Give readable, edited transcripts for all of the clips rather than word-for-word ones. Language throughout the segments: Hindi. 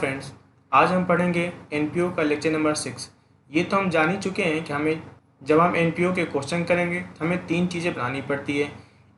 फ्रेंड्स, आज हम पढ़ेंगे एनपीओ का लेक्चर नंबर 6। ये तो हम जान ही चुके हैं कि हमें जब हम एनपीओ के क्वेश्चन करेंगे तो हमें तीन चीज़ें बनानी पड़ती है।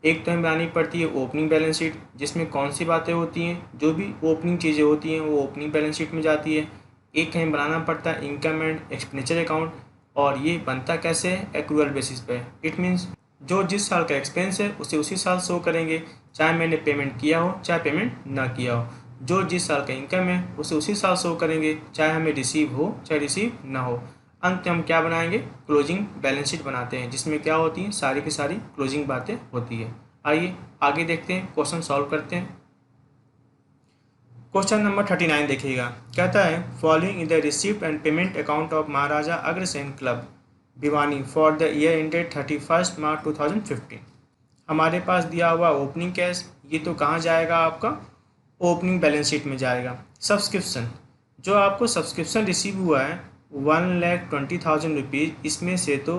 एक तो हमें बनानी पड़ती है ओपनिंग बैलेंस शीट, जिसमें कौन सी बातें होती हैं, जो भी ओपनिंग चीज़ें होती हैं वो ओपनिंग बैलेंस शीट में जाती है। एक हमें बनाना पड़ता है इनकम एंड एक्सपेंडिचर अकाउंट, और ये बनता कैसे है, एक्रूअल बेसिस पे। इट मीन्स जो जिस साल का एक्सपेंस है उसे उसी साल शो करेंगे, चाहे मैंने पेमेंट किया हो चाहे पेमेंट ना किया हो। जो जिस साल का इनकम है उसे उसी साल शो करेंगे, चाहे हमें रिसीव हो चाहे रिसीव ना हो। अंत में हम क्या बनाएंगे, क्लोजिंग बैलेंस शीट बनाते हैं, जिसमें क्या होती हैं, सारी की सारी क्लोजिंग बातें होती है। आइए आगे देखते हैं, क्वेश्चन सॉल्व करते हैं। क्वेश्चन नंबर 39 देखिएगा। कहता है following in the receipt and payment account of Maharaja Agrasen club Bhiwani for the year ended 31 मार्च 2015। हमारे पास दिया हुआ ओपनिंग कैश, ये तो कहाँ जाएगा, आपका ओपनिंग बैलेंस शीट में जाएगा। सब्सक्रिप्शन, जो आपको सब्सक्रिप्शन रिसीव हुआ है 1,20,000 रुपीज़, इसमें से तो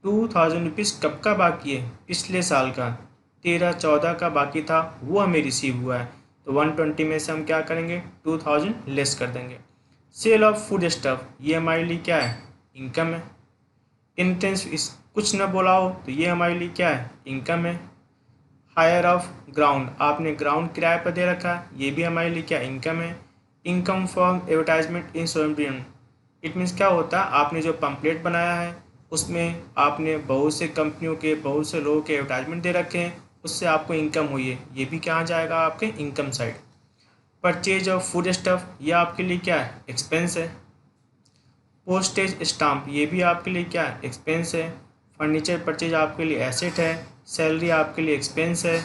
2,000 रुपीज़ कब का बाकी है, पिछले साल का 13-14 का बाकी था, वो हमें रिसीव हुआ है। तो 120 में से हम क्या करेंगे, 2,000 लेस कर देंगे। सेल ऑफ फूड स्टफ, ये हमारे लिए क्या है, इनकम है। इंटेंस इस कुछ न बोला हो तो ये हमारे लिए क्या है, इनकम है। हायर ऑफ ग्राउंड, आपने ग्राउंड किराए पर दे रखा है, ये भी हमारे लिए क्या, इनकम है। इनकम फ्रॉम एडवर्टाइजमेंट इन सोलब्रियन, इट मीन्स क्या होता है, आपने जो पम्पलेट बनाया है उसमें आपने बहुत से कंपनियों के बहुत से लोगों के एडवर्टाइजमेंट दे रखे हैं, उससे आपको इनकम हुई है, ये भी कहाँ जाएगा, आपके income side. Purchase of food stuff, ये आपके लिए क्या है, एक्सपेंस है। पोस्टेज स्टाम्प, ये भी आपके लिए क्या है, एक्सपेंस है। फर्नीचर परचेज आपके लिए एसेट है। सैलरी आपके लिए एक्सपेंस है।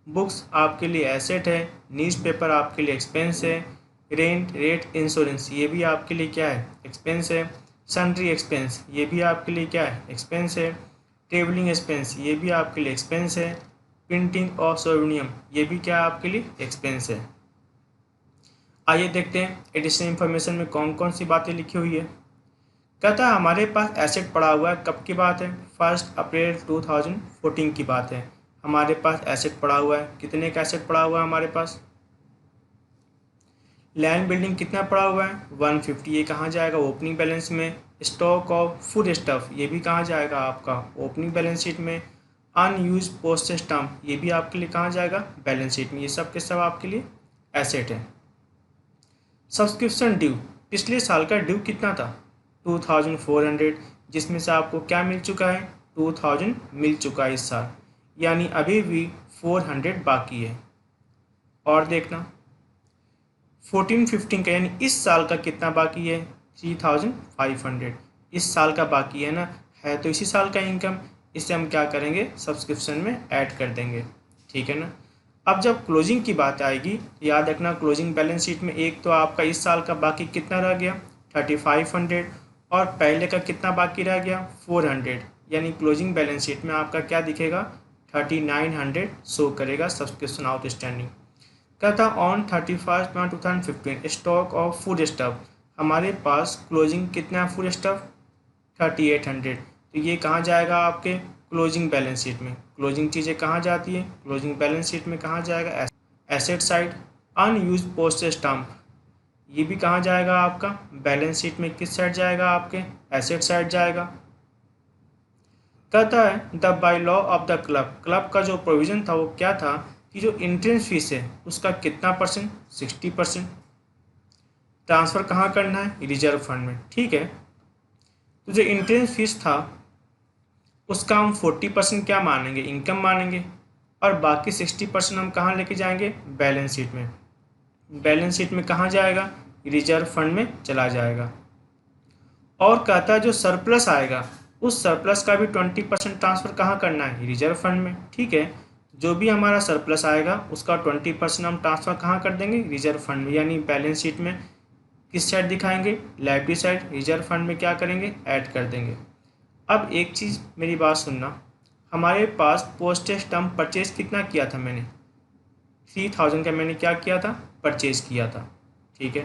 बुक्स आपके लिए एसेट है। न्यूज़पेपर आपके लिए एक्सपेंस है। रेंट रेट इंश्योरेंस, ये भी आपके लिए क्या है, एक्सपेंस है। सन्ड्री एक्सपेंस, ये भी आपके लिए क्या है, एक्सपेंस है। ट्रेवलिंग एक्सपेंस, ये भी आपके लिए एक्सपेंस है। प्रिंटिंग ऑफ सोवेनियम, ये भी क्या आपके लिए एक्सपेंस है। आइए देखते हैं एडिशनल इन्फॉर्मेशन में कौन कौन सी बातें लिखी हुई है। कहता है हमारे पास एसेट पड़ा हुआ है, कब की बात है, 1 अप्रैल 2014 की बात है। हमारे पास एसेट पड़ा हुआ है, कितने का एसेट पड़ा हुआ है हमारे पास। लैंड बिल्डिंग कितना पड़ा हुआ है, 150, ये कहाँ जाएगा, ओपनिंग बैलेंस में। स्टॉक ऑफ फूड स्टफ, ये भी कहाँ जाएगा, आपका ओपनिंग बैलेंस शीट में। अनयूज पोस्टेज स्टाम्प, ये भी आपके लिए कहाँ जाएगा, बैलेंस शीट में। ये सब के सब आपके लिए एसेट है। सब्सक्रिप्शन ड्यू, पिछले साल का ड्यू कितना था, 2,400, जिसमें से आपको क्या मिल चुका है, 2,000 मिल चुका है इस साल, यानी अभी भी 400 बाकी है। और देखना 14-15 का, यानी इस साल का कितना बाकी है, 3,500 इस साल का बाकी है ना, है तो इसी साल का इनकम, इसे हम क्या करेंगे, सब्सक्रिप्शन में ऐड कर देंगे, ठीक है ना। अब जब क्लोजिंग की बात आएगी, याद रखना क्लोजिंग बैलेंस शीट में एक तो आपका इस साल का बाकी कितना रह गया, 3,500, और पहले का कितना बाकी रह गया, 400, यानी क्लोजिंग बैलेंस शीट में आपका क्या दिखेगा, 3,900 शो करेगा सब्सक्रिप्शन आउटस्टैंडिंग। कहता on 31 March 2015 stock of food stuff, हमारे पास क्लोजिंग कितना है फूड स्टफ, 3,800, तो ये कहाँ जाएगा, आपके क्लोजिंग बैलेंस शीट में। क्लोजिंग चीज़ें कहाँ जाती है, क्लोजिंग बैलेंस शीट में कहाँ जाएगा, asset side. Unused postage stamp, ये भी कहाँ जाएगा, आपका बैलेंस शीट में, किस साइड जाएगा, आपके एसेट साइड जाएगा। कहता है the by law of the club, club का जो प्रोविज़न था वो क्या था कि जो एंट्रेंस फीस है उसका कितना परसेंट, 60% ट्रांसफ़र कहाँ करना है, रिजर्व फंड में, ठीक है। तो जो एंट्रेंस फीस था उसका हम 40% क्या मानेंगे, इनकम मानेंगे, और बाकी 60% हम कहाँ लेके जाएंगे, बैलेंस शीट में। बैलेंस शीट में कहाँ जाएगा, रिजर्व फंड में चला जाएगा। और कहता है जो सरप्लस आएगा उस सरप्लस का भी 20% ट्रांसफ़र कहाँ करना है, रिजर्व फंड में, ठीक है। जो भी हमारा सरप्लस आएगा उसका 20% हम ट्रांसफ़र कहाँ कर देंगे, रिजर्व फंड में, यानी बैलेंस शीट में किस साइड दिखाएंगे, लायबिलिटी साइड, रिजर्व फंड में क्या करेंगे, ऐड कर देंगे। अब एक चीज़ मेरी बात सुनना, हमारे पास पोस्टेज स्टम्प परचेज कितना किया था मैंने, 3,000 का मैंने क्या किया था, परचेज किया था, ठीक है।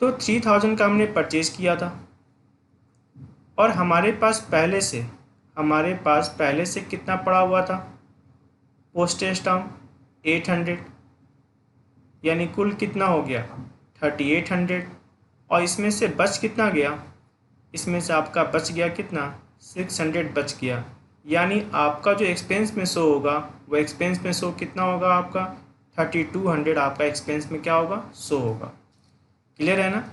तो 3,000 का हमने परचेज किया था, और हमारे पास पहले से कितना पड़ा हुआ था, पोस्टेज स्टाम्प 800, यानी कुल कितना हो गया 3800। और इसमें से बच कितना गया, इसमें से आपका बच गया कितना 600 बच गया। यानी आपका जो एक्सपेंस में शो होगा वो एक्सपेंस में शो कितना होगा आपका 3200 आपका एक्सपेंस में क्या होगा शो होगा। क्लियर है ना।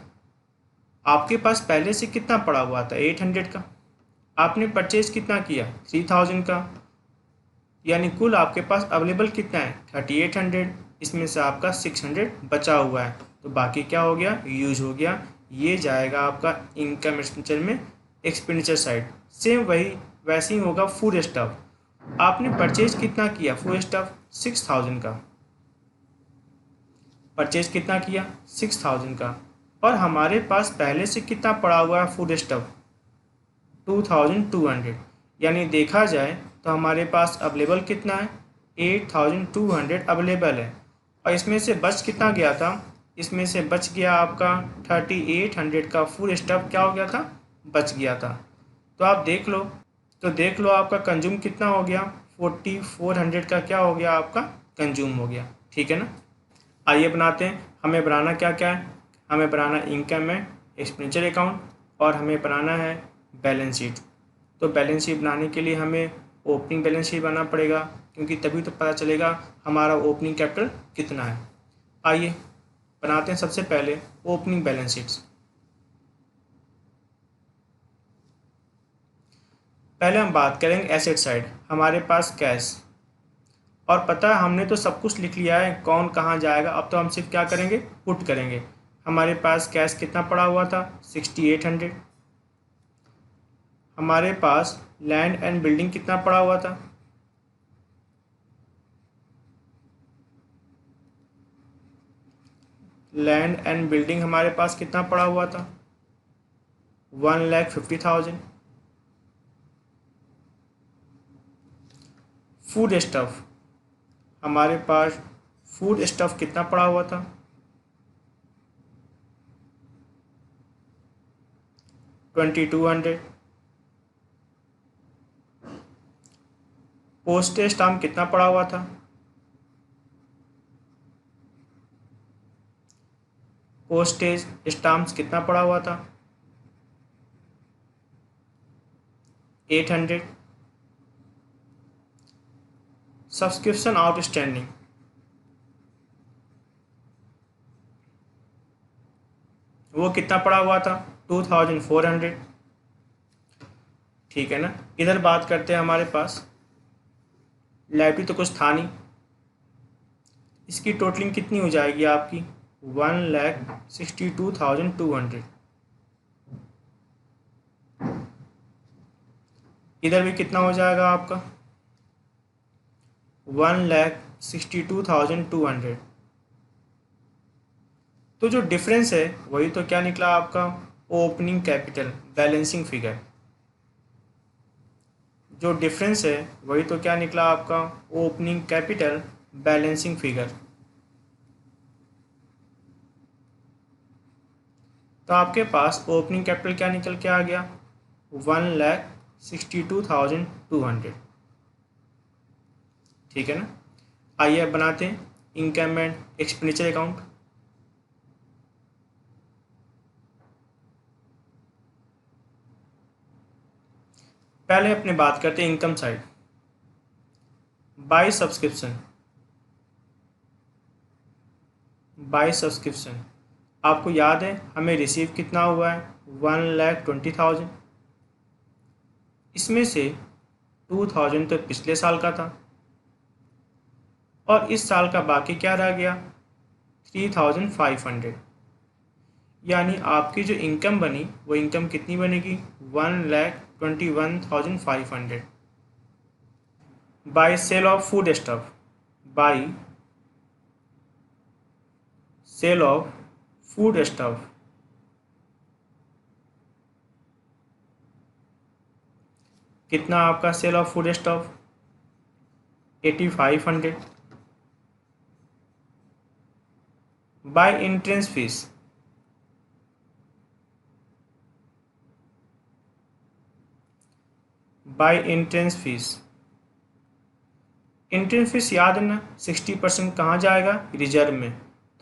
आपके पास पहले से कितना पड़ा हुआ था 800 का, आपने परचेज कितना किया 3000 का, यानी कुल आपके पास अवेलेबल कितना है 3800। इसमें से आपका 600 बचा हुआ है, तो बाकी क्या हो गया यूज हो गया। ये जाएगा आपका इनकम एक्सपेंडिचर में एक्सपेंडिचर साइड। सेम वही वैसे ही होगा फूड स्टफ। आपने परचेज कितना किया फूड स्टफ 6000 का, परचेज कितना किया 6000 का, और हमारे पास पहले से कितना पड़ा हुआ है फूड स्टफ 2200। यानी देखा जाए तो हमारे पास अवेलेबल कितना है 8200 अवेलेबल है। और इसमें से बच कितना गया था, इसमें से बच गया आपका 3800 का फूड स्टफ क्या हो गया था बच गया था। तो आप देख लो आपका कंज्यूम कितना हो गया 4400 का क्या हो गया आपका कंज्यूम हो गया। ठीक है ना। आइए बनाते हैं। हमें बनाना क्या क्या है, हमें बनाना इनकम है एक्सपेंडिचर अकाउंट, और हमें बनाना है बैलेंस शीट। तो बैलेंस शीट बनाने के लिए हमें ओपनिंग बैलेंस शीट बनाना पड़ेगा, क्योंकि तभी तो पता चलेगा हमारा ओपनिंग कैपिटल कितना है। आइए बनाते हैं सबसे पहले ओपनिंग बैलेंस शीट्स। पहले हम बात करेंगे एसेट साइड। हमारे पास कैश, और पता है हमने तो सब कुछ लिख लिया है कौन कहाँ जाएगा। अब तो हम सिर्फ क्या करेंगे पुट करेंगे। हमारे पास कैश कितना पड़ा हुआ था 6800। हमारे पास लैंड एंड बिल्डिंग कितना पड़ा हुआ था, लैंड एंड बिल्डिंग हमारे पास कितना पड़ा हुआ था 1,50,000। फूड स्टफ, हमारे पास फूड स्टफ कितना पड़ा हुआ था 2,200। पोस्टेज स्टाम्प कितना पड़ा हुआ था, पोस्टेज स्टाम्प्स कितना पड़ा हुआ था 800। सब्सक्रिप्शन आउटस्टैंडिंग, वो कितना पड़ा हुआ था 2,400। ठीक है ना। इधर बात करते हैं हमारे पास लाइबिलिटी तो कुछ था नहीं, इसकी टोटलिंग कितनी हो जाएगी आपकी 1,62,200। इधर भी कितना हो जाएगा आपका 1,62,200। तो जो डिफरेंस है वही तो क्या निकला आपका ओपनिंग कैपिटल बैलेंसिंग फिगर। जो डिफरेंस है वही तो क्या निकला आपका ओपनिंग कैपिटल बैलेंसिंग फिगर। तो आपके पास ओपनिंग कैपिटल क्या निकल के आ गया 1,62,200। ठीक है ना। आइए अब बनाते हैं इनकम एंड एक्सपेंडिचर अकाउंट। पहले अपने बात करते हैं income side. By subscription, by subscription आपको याद है हमें रिसीव कितना हुआ है 1,20,000। इसमें से 2,000 तो पिछले साल का था, और इस साल का बाकी क्या रह गया 3,500। यानी आपकी जो इनकम बनी वो इनकम कितनी बनेगी 1,21,500 by sale of food stuff, by sale of food stuff. कितना आपका sale of food stuff 8,500 by entrance fees, by entrance fees. Entrance fees याद है ना 60% कहाँ जाएगा रिजर्व में,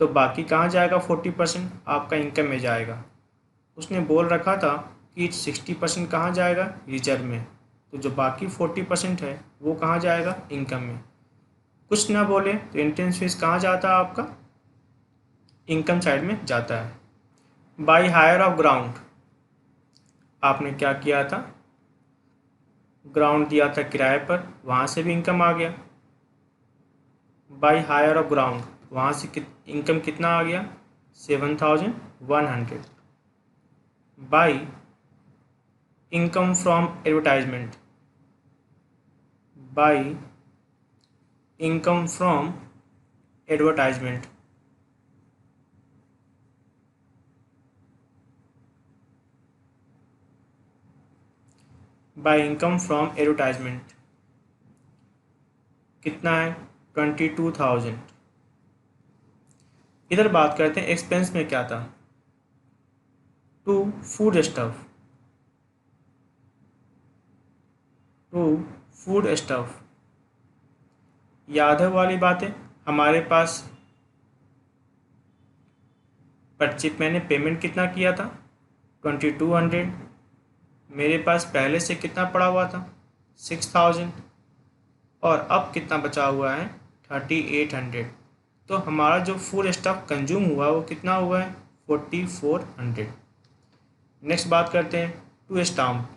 तो बाकी कहाँ जाएगा 40%? आपका इनकम में जाएगा। उसने बोल रखा था कि 60% कहाँ जाएगा? रिजर्व में। तो जो बाकी 40% है वो कहाँ जाएगा? इनकम में। कुछ ना बोले तो एंट्रेंस फीस कहाँ जाता है आपका? इनकम साइड में जाता है। बाई हायर ऑफ ग्राउंड, आपने क्या किया था? ग्राउंड दिया था किराए पर, वहाँ से भी इनकम आ गया। बाई हायर ऑफ ग्राउंड, वहाँ से इनकम कितना आ गया? 7,100। By income from advertisement, by income from advertisement, by income from advertisement कितना है? 22,000। इधर बात करते हैं एक्सपेंस में क्या था। To food stuff, to food stuff, याद है वाली बातें? हमारे पास मैंने पेमेंट कितना किया था? 2200। मेरे पास पहले से कितना पड़ा हुआ था? 6000। और अब कितना बचा हुआ है? 3800। तो हमारा जो फूड स्टॉक कंज्यूम हुआ वो कितना हुआ है? 4400। नेक्स्ट बात करते हैं टू स्टाम्प।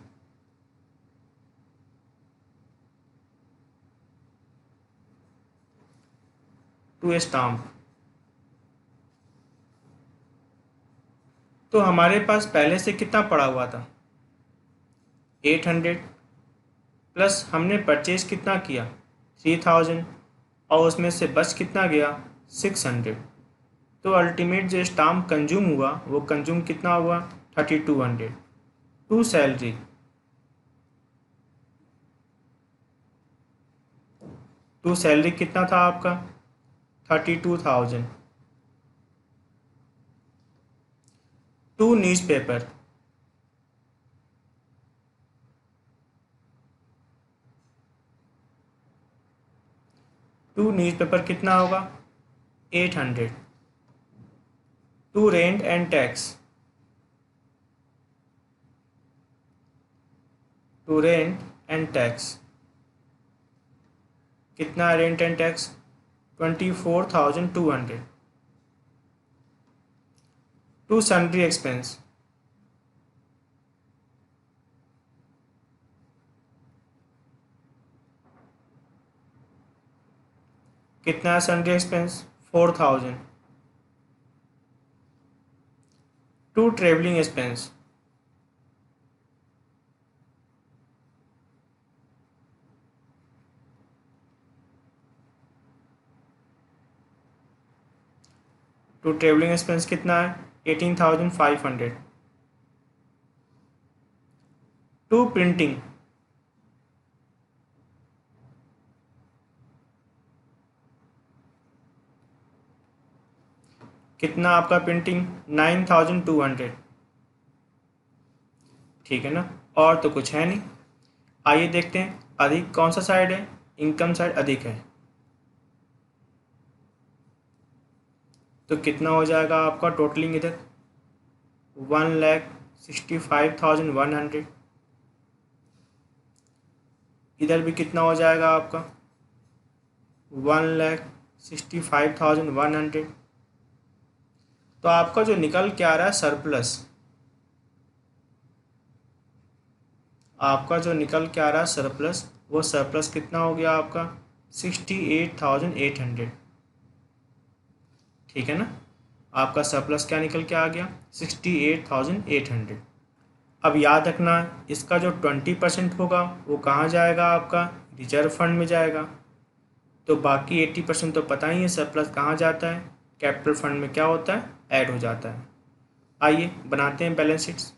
टू स्टाम्प, तो हमारे पास पहले से कितना पड़ा हुआ था? 800 प्लस हमने परचेज कितना किया? 3000 और उसमें से बच कितना गया? 600। तो अल्टीमेट जो स्टाम्प कंज्यूम हुआ वो कंज्यूम कितना हुआ? 3200। टू सैलरी, टू सैलरी कितना था आपका? 32,000। टू न्यूज़पेपर, टू न्यूज़पेपर कितना होगा? 800। To rent and tax, to rent and tax कितना? Rent and tax 24,200। To sundry expense, कितना है sundry expense? 4,000। To travelling expense, to travelling expense कितना है? 18,500। टू प्रिंटिंग, कितना आपका प्रिंटिंग? 9,200। ठीक है ना? और तो कुछ है नहीं। आइए देखते हैं अधिक कौन सा साइड है? इनकम साइड अधिक है। तो कितना हो जाएगा आपका टोटलिंग इधर? 1,65,100। इधर भी कितना हो जाएगा आपका? 1,65,100। तो आपका जो निकल के आ रहा है सरप्लस, आपका जो निकल के आ रहा है सरप्लस, वो सरप्लस कितना हो गया आपका? 68,800। ठीक है ना? आपका सरप्लस क्या निकल के आ गया? 68,800। अब याद रखना इसका जो 20% होगा वो कहाँ जाएगा? आपका रिजर्व फंड में जाएगा। तो बाकी 80% तो पता ही है सरप्लस कहाँ जाता है? कैपिटल फंड में क्या होता है? ऐड हो जाता है। आइए बनाते हैं बैलेंस शीट्स।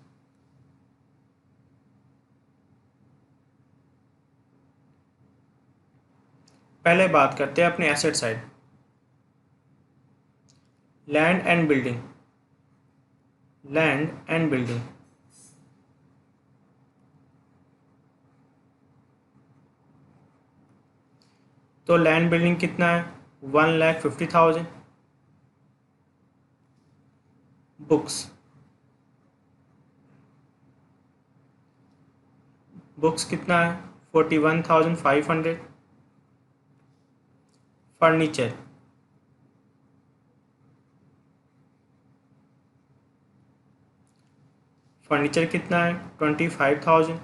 पहले बात करते हैं अपने asset side. Land and building, land and building, तो लैंड बिल्डिंग कितना है? 1,50,000। बुक्स, बुक्स कितना है 41,500। फर्नीचर, फर्नीचर कितना है 25,000।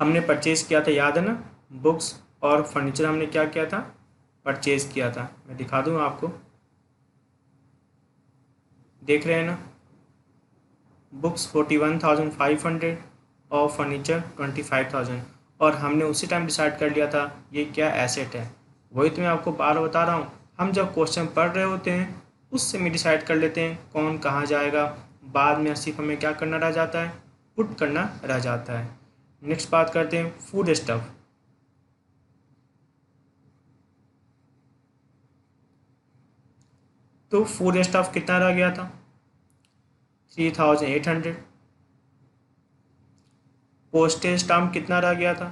हमने परचेज़ किया था, याद है ना, बुक्स और फर्नीचर हमने क्या किया था, परचेज़ किया था। मैं दिखा दूँ आपको, देख रहे हैं ना, बुक्स 41,500 और फर्नीचर 25,000, और हमने उसी टाइम डिसाइड कर लिया था ये क्या एसेट है। वही तो मैं आपको बार बता रहा हूँ, हम जब क्वेश्चन पढ़ रहे होते हैं उससे में डिसाइड कर लेते हैं कौन कहाँ जाएगा, बाद में सिर्फ हमें क्या करना रह जाता है, पुट करना रह जाता है। नेक्स्ट बात करते हैं फूड स्टफ। तो फूड स्टफ कितना रह गया था 3,800। पोस्टेज स्टाम्प कितना रह गया था,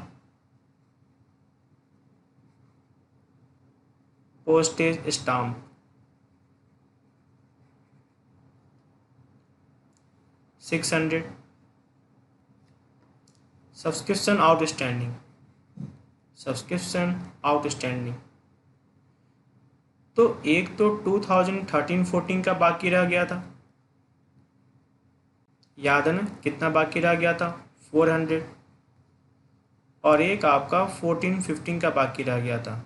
postage stamp 600। Subscription outstanding, subscription outstanding, तो एक तो 2013-14 का बाकी रह गया था, याद है ना, कितना बाकी रह गया था 400, और एक आपका 14-15 का बाकी रह गया था,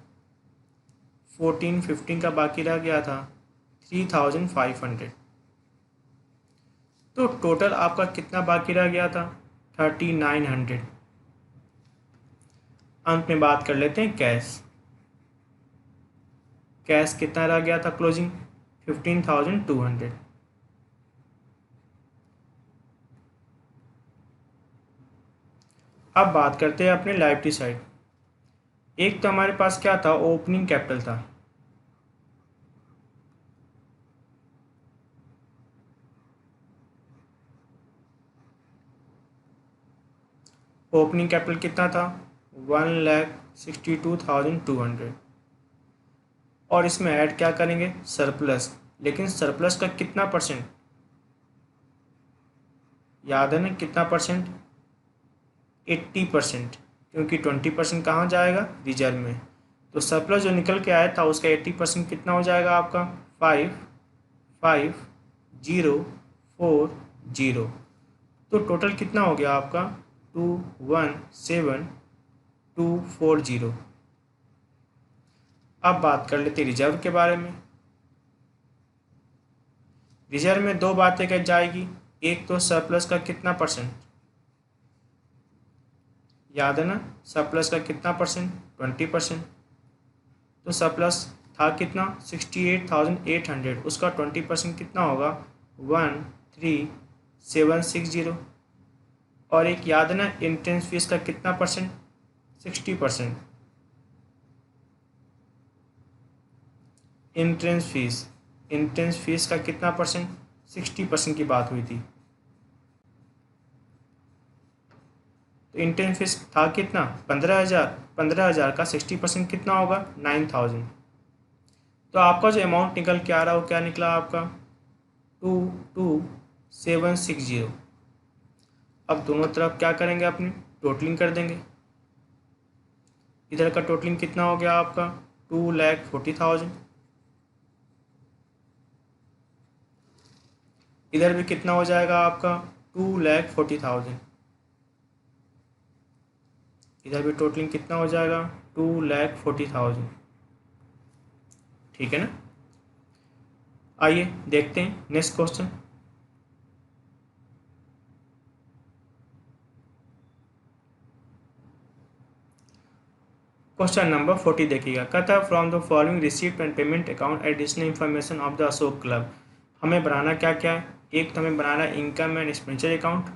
14-15 का बाकी रह गया था 3,500। तो टोटल आपका कितना बाकी रह गया था 3,900। अंत में बात कर लेते हैं कैश। कैश कितना रह गया था क्लोजिंग 15,200। अब बात करते हैं अपने लायबिलिटी साइड। एक तो हमारे पास क्या था, ओपनिंग कैपिटल था, ओपनिंग कैपिटल कितना था 1,62,200, और इसमें ऐड क्या करेंगे सरप्लस, लेकिन सरप्लस का कितना परसेंट, याद है ना कितना परसेंट 80%, क्योंकि 20% कहाँ जाएगा रिजर्व में। तो सरप्लस जो निकल के आया था उसका 80% कितना हो जाएगा आपका 5,5,0,4,0। तो टोटल कितना हो गया आपका 2,17,240। अब बात कर लेते रिजर्व के बारे में। रिजर्व में दो बातें कही जाएगी, एक तो सरप्लस का कितना परसेंट, याद है ना, सरप्लस का कितना परसेंट 20%। तो सरप्लस था कितना 68,800, उसका 20% कितना होगा 13,760। और एक याद है ना एंट्रेंस फीस का कितना परसेंट 60%। एंट्रेंस फीस का कितना परसेंट 60% की बात हुई थी। तो एंट्रेंस फीस था कितना 15,000, 15,000 का 60% कितना होगा 9,000। तो आपका जो अमाउंट निकल के आ रहा है वो क्या निकला आपका 22,760। अब दोनों तरफ क्या करेंगे, अपनी टोटलिंग कर देंगे। इधर का टोटलिंग कितना हो गया आपका 2,40,000, इधर भी कितना हो जाएगा आपका 2,40,000, इधर भी टोटलिंग कितना हो जाएगा 2,40,000। ठीक है ना। आइए देखते हैं नेक्स्ट क्वेश्चन। क्वेश्चन नंबर 40 देखिएगा, कहता है from the following receipt and payment account additional information of the Ashok club. हमें बनाना क्या क्या है, एक तो हमें बनाना है इनकम एंड एक्सपेंडिचर अकाउंट,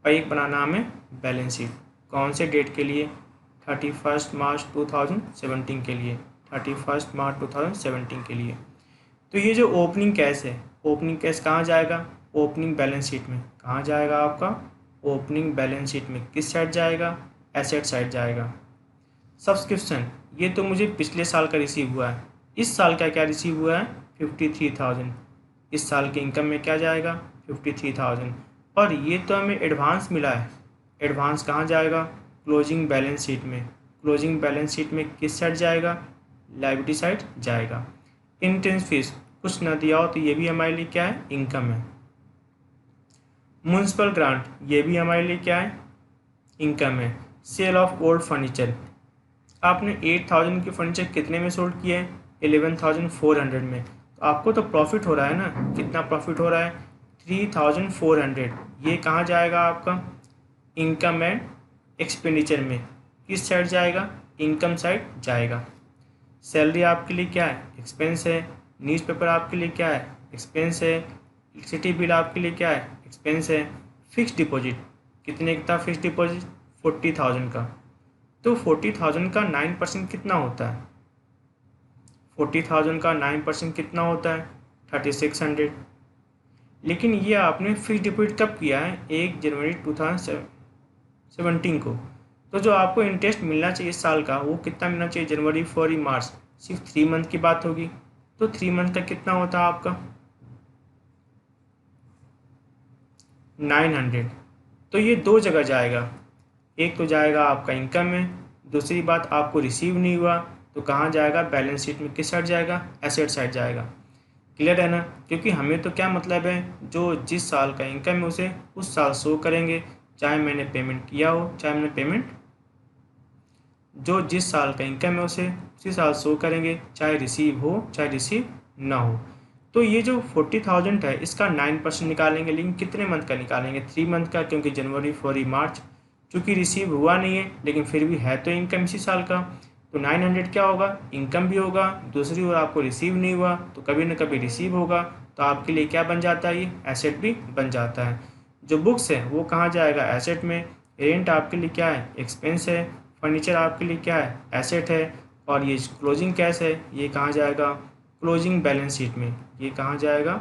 और एक बनाना हमें बैलेंस शीट। कौन से डेट के लिए 31 मार्च 2017 के लिए, 31 मार्च 2017 के लिए। तो ये जो ओपनिंग कैश है, ओपनिंग कैश कहाँ जाएगा, ओपनिंग बैलेंस शीट में। कहाँ जाएगा आपका ओपनिंग बैलेंस शीट में, किस साइड जाएगा, एसेट साइड जाएगा। सब्सक्रिप्शन, ये तो मुझे पिछले साल का रिसीव हुआ है, इस साल का क्या रिसीव हुआ है 53,000। इस साल के इनकम में क्या जाएगा 53,000। और ये तो हमें एडवांस मिला है। एडवांस कहाँ जाएगा क्लोजिंग बैलेंस शीट में। क्लोजिंग बैलेंस शीट में किस साइड जाएगा लायबिलिटी साइड जाएगा। इंट्रेंस फीस कुछ न दिया हो तो ये भी हमारे लिए क्या है इनकम है। म्युनिसिपल ग्रांट ये भी हमारे लिए क्या है इनकम है। सेल ऑफ ओल्ड फर्नीचर आपने 8,000 के फर्नीचर कितने में सोल्ड किए हैं 11,400 में। तो आपको तो प्रॉफिट हो रहा है ना। कितना प्रॉफिट हो रहा है 3,400। ये कहाँ जाएगा आपका इनकम एंड एक्सपेंडिचर में। किस साइड जाएगा इनकम साइड जाएगा। सैलरी आपके लिए क्या है एक्सपेंस है। न्यूज़पेपर आपके लिए क्या है एक्सपेंस है। इलेक्ट्रिसिटी बिल आपके लिए क्या है एक्सपेंस है। फिक्स डिपॉजिट कितने का था फिक्स डिपॉजिट 40,000 का। तो 40,000 का 9% कितना होता है 40,000 का 9% कितना होता है 3,600। लेकिन ये आपने फिक्स डिपॉजिट कब किया है 1 जनवरी 2017 को। तो जो आपको इंटरेस्ट मिलना चाहिए इस साल का वो कितना मिलना चाहिए जनवरी फरवरी मार्च सिर्फ 3 मंथ की बात होगी। तो 3 मंथ का कितना होता है आपका 900। तो ये दो जगह जाएगा। एक तो जाएगा आपका इनकम में। दूसरी बात आपको रिसीव नहीं हुआ तो कहाँ जाएगा बैलेंस शीट में किस साइड जाएगा एसेट साइड जाएगा। क्लियर है ना। क्योंकि हमें तो क्या मतलब है जो जिस साल का इनकम है उसे उस साल शो करेंगे चाहे मैंने पेमेंट किया हो चाहे मैंने पेमेंट जो जिस साल का इनकम है उसे उसी साल शो करेंगे चाहे रिसीव हो चाहे रिसीव ना हो। तो ये जो 40,000 है इसका 9% निकालेंगे। लेकिन कितने मंथ का निकालेंगे 3 मंथ का क्योंकि जनवरी फरवरी मार्च चूँकि रिसीव हुआ नहीं है लेकिन फिर भी है तो इनकम इसी साल का। तो 900 क्या होगा इनकम भी होगा दूसरी ओर आपको रिसीव नहीं हुआ तो कभी ना कभी रिसीव होगा तो आपके लिए क्या बन जाता है ये एसेट भी बन जाता है। जो बुक्स है वो कहाँ जाएगा एसेट में। रेंट आपके लिए क्या है एक्सपेंस है। फर्नीचर आपके लिए क्या है एसेट है। और ये क्लोजिंग कैश है ये कहाँ जाएगा क्लोजिंग बैलेंस शीट में। ये कहाँ जाएगा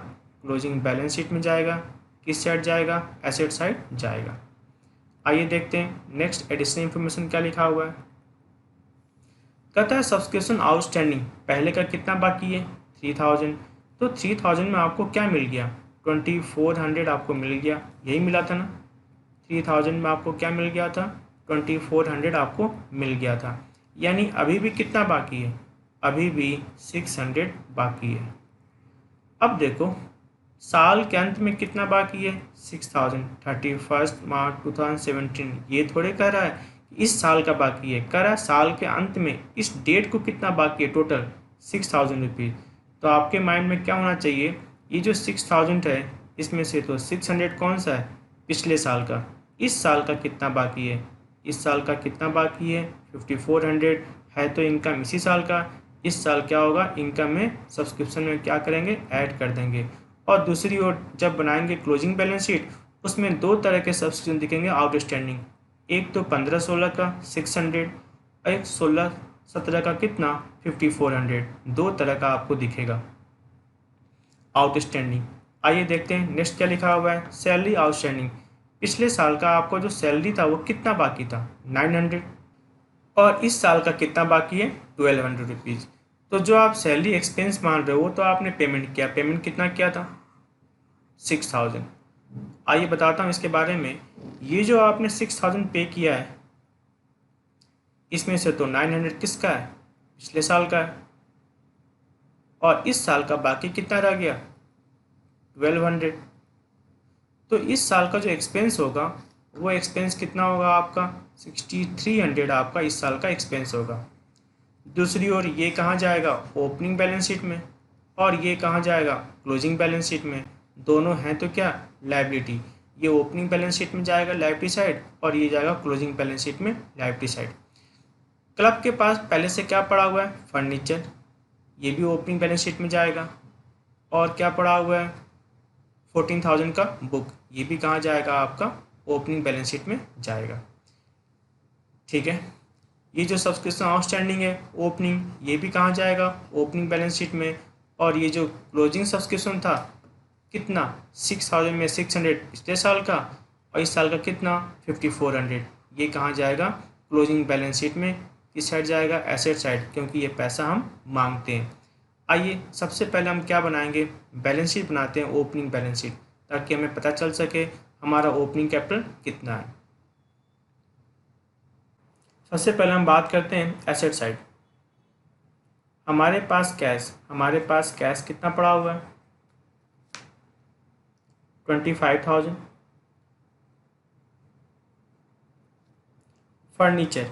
क्लोजिंग बैलेंस शीट में जाएगा। किस साइड जाएगा एसेट साइड जाएगा। आइए देखते हैं नेक्स्ट एडिशनल इन्फॉर्मेशन क्या लिखा हुआ है। कहता है सब्सक्रिप्शन आउटस्टैंडिंग पहले का कितना बाकी है 3,000। तो 3,000 में आपको क्या मिल गया 2,400 आपको मिल गया यही मिला था ना। 3,000 में आपको क्या मिल गया था 2,400 आपको मिल गया था। यानी अभी भी कितना बाकी है अभी भी 600 बाकी है। अब देखो साल के अंत में कितना बाकी है 6,000 31 मार्च 2017। ये थोड़े कह रहा है कि इस साल का बाकी है कह रहा है साल के अंत में इस डेट को कितना बाकी है टोटल 6,000 रुपीज़। तो आपके माइंड में क्या होना चाहिए ये जो 6,000 है इसमें से तो 600 कौन सा है पिछले साल का। इस साल का कितना बाकी है इस साल का कितना बाकी है 5,400 है तो इनकम इसी साल का। इस साल क्या होगा इनकम में सब्सक्रिप्शन में क्या करेंगे ऐड कर देंगे। और दूसरी ओर जब बनाएंगे क्लोजिंग बैलेंस शीट उसमें दो तरह के सब्सक्रिप्शन दिखेंगे आउटस्टैंडिंग। एक तो 15-16 का 600 और एक 16-17 का कितना 5,400। दो तरह का आपको दिखेगा आउटस्टैंडिंग। आइए देखते हैं नेक्स्ट क्या लिखा हुआ है सैलरी आउटस्टैंडिंग। पिछले साल का आपको जो सैलरी था वो कितना बाकी था 900 और इस साल का कितना बाकी है 1,200 रुपीज़। तो जो आप सैलरी एक्सपेंस मान रहे हो तो आपने पेमेंट किया पेमेंट कितना किया था 6,000। आइए बताता हूँ इसके बारे में। ये जो आपने 6,000 पे किया है इसमें से तो 900 किसका है पिछले साल का है और इस साल का बाकी कितना रह गया 1,200। तो इस साल का जो एक्सपेंस होगा वो एक्सपेंस कितना होगा आपका 6,300 आपका इस साल का एक्सपेंस होगा। दूसरी ओर ये कहाँ जाएगा ओपनिंग बैलेंस शीट में और ये कहाँ जाएगा क्लोजिंग बैलेंस शीट में। दोनों हैं तो क्या लायबिलिटी। ये ओपनिंग बैलेंस शीट में जाएगा लायबिलिटी साइड और ये जाएगा क्लोजिंग बैलेंस शीट में लायबिलिटी साइड। क्लब के पास पहले से क्या पड़ा हुआ है फर्नीचर ये भी ओपनिंग बैलेंस शीट में जाएगा। और क्या पड़ा हुआ है 14,000 का बुक ये भी कहाँ जाएगा आपका ओपनिंग बैलेंस शीट में जाएगा। ठीक है। ये जो सब्सक्रिप्शन आउटस्टैंडिंग है ओपनिंग ये भी कहाँ जाएगा ओपनिंग बैलेंस शीट में। और ये जो क्लोजिंग सब्सक्रिप्शन था कितना 6,000 में 600 पिछले साल का और इस साल का कितना 5,400 ये कहाँ जाएगा क्लोजिंग बैलेंस शीट में। किस साइड जाएगा एसेट साइड क्योंकि ये पैसा हम मांगते हैं। आइए सबसे पहले हम क्या बनाएंगे, बैलेंस शीट बनाते हैं, ओपनिंग बैलेंस शीट, ताकि हमें पता चल सके हमारा ओपनिंग कैपिटल कितना है। सबसे पहले हम बात करते हैं एसेट साइड। हमारे पास कैश कितना पड़ा हुआ है, 25,000। फर्नीचर,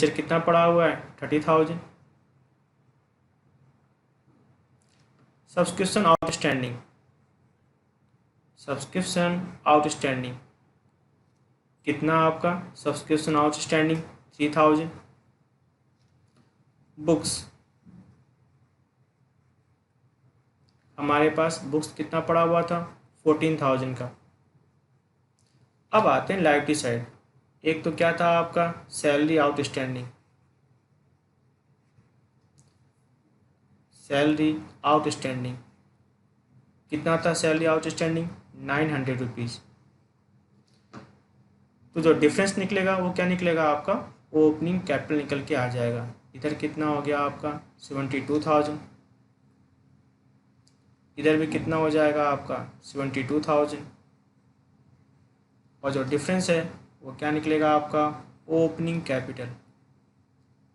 कितना पड़ा हुआ है, 30,000। सब्सक्रिप्शन आउटस्टैंडिंग कितना आपका, सब्सक्रिप्शन आउटस्टैंडिंग 3,000। बुक्स, हमारे पास बुक्स कितना पड़ा हुआ था, 14,000 का। अब आते हैं लाइबिलिटी साइड। एक तो क्या था आपका, सैलरी आउटस्टैंडिंग कितना था, सैलरी आउटस्टैंडिंग 900 रुपीज़। तो जो डिफरेंस निकलेगा वो क्या निकलेगा आपका, ओपनिंग कैपिटल निकल के आ जाएगा। इधर कितना हो गया आपका 72,000, इधर भी कितना हो जाएगा आपका 72,000, और जो डिफरेंस है वो क्या निकलेगा आपका, ओपनिंग कैपिटल।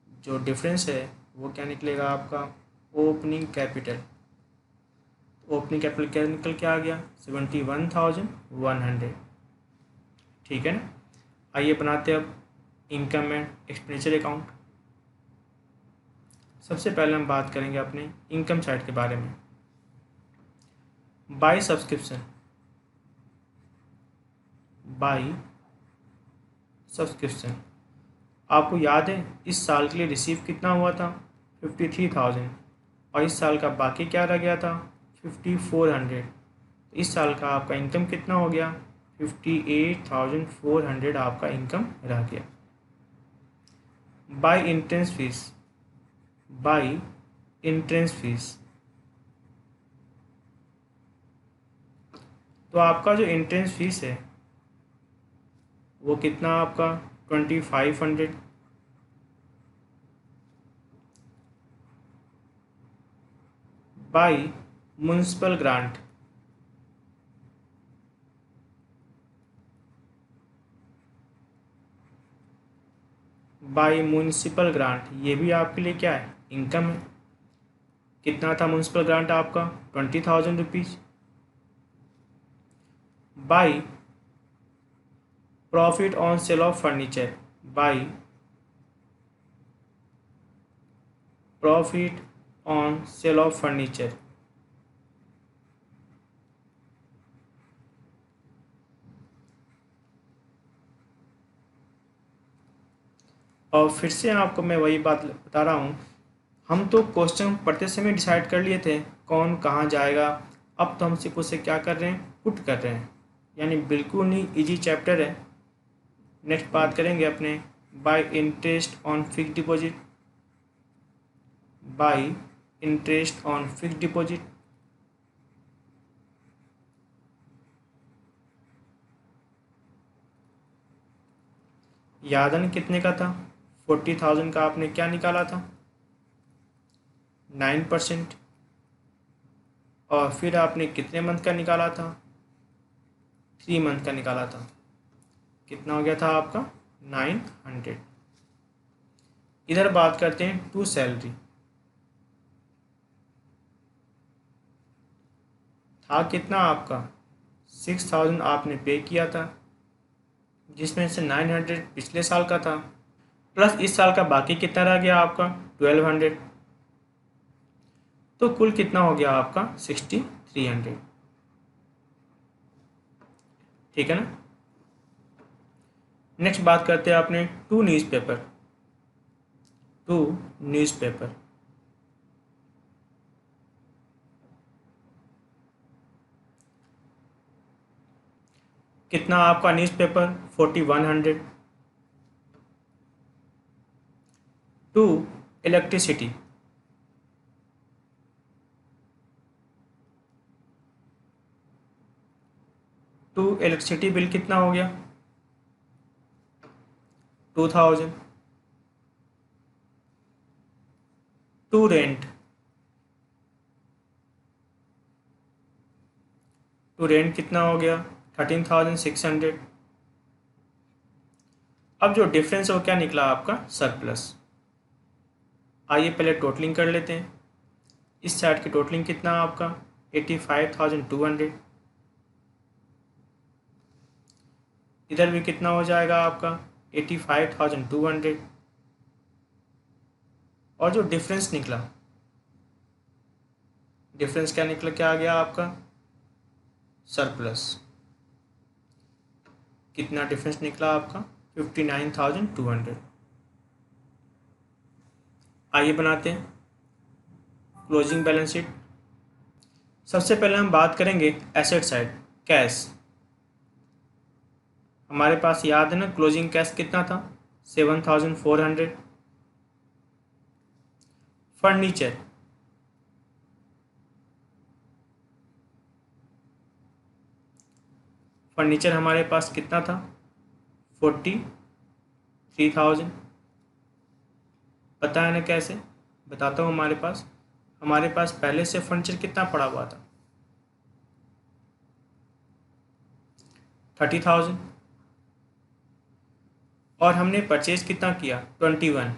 जो डिफरेंस है वो क्या निकलेगा आपका, ओपनिंग कैपिटल। ओपनिंग कैपिटल क्या निकल के आ गया, 71,100। ठीक है ना। आइए बनाते हैं अब इनकम एंड एक्सपेंडिचर अकाउंट। सबसे पहले हम बात करेंगे अपने इनकम साइड के बारे में। बाई सब्सक्रिप्शन, आपको याद है इस साल के लिए रिसीव कितना हुआ था, 53,000, और इस साल का बाकी क्या रह गया था, 5,400। इस साल का आपका इनकम कितना हो गया, 58,400 आपका इनकम रह गया। बाई इंट्रेंस फीस, तो आपका जो एंट्रेंस फीस है वो कितना आपका 2,500। बाई म्यूनसिपल ग्रांट, ये भी आपके लिए क्या है, इनकम है। कितना था म्यूनसिपल ग्रांट आपका, 20,000 rupees. By profit on sale of furniture, by profit on sale of furniture, और फिर से आपको मैं वही बात बता रहा हूँ, हम तो क्वेश्चन पढ़ते समय डिसाइड कर लिए थे कौन कहाँ जाएगा। अब तो हम सिर्फ उसे क्या कर रहे हैं, पुट कर रहे हैं, यानी बिल्कुल ही इजी चैप्टर है। नेक्स्ट बात करेंगे अपने by interest on fixed deposit. यादन कितने का था, 40,000 का आपने क्या निकाला था, 9%। और फिर आपने कितने मंथ का निकाला था, 3 मंथ का निकाला था। कितना हो गया था आपका 900। इधर बात करते हैं टू सैलरी। था कितना आपका 6,000 आपने पे किया था, जिसमें से 900 पिछले साल का था, प्लस इस साल का बाकी कितना रह गया आपका 1,200। तो कुल कितना हो गया आपका 6,300। ठीक है ना। नेक्स्ट बात करते हैं आपने टू न्यूज़पेपर। कितना आपका न्यूज़पेपर 4,100। टू इलेक्ट्रिसिटी, बिल कितना हो गया, 2000 टू रेंट। टू रेंट कितना हो गया? 13,600। अब जो डिफरेंस है वो क्या निकला आपका? सरप्लस। आइए पहले टोटलिंग कर लेते हैं। इस साइड की टोटलिंग कितना है आपका? 85,200। इधर भी कितना हो जाएगा आपका? 85,200। और जो डिफरेंस निकला, डिफरेंस क्या निकला, क्या आ गया आपका? सरप्लस। कितना डिफरेंस निकला आपका? 59,200। आइए बनाते हैं क्लोजिंग बैलेंस शीट। सबसे पहले हम बात करेंगे एसेट साइड, कैश। हमारे पास याद है ना क्लोजिंग कैश कितना था? 7,400। फर्नीचर, फर्नीचर हमारे पास कितना था? 43,000। पता है ना कैसे? बताता हूँ। हमारे पास पहले से फर्नीचर कितना पड़ा हुआ था? 30,000। और हमने परचेज कितना किया? 21।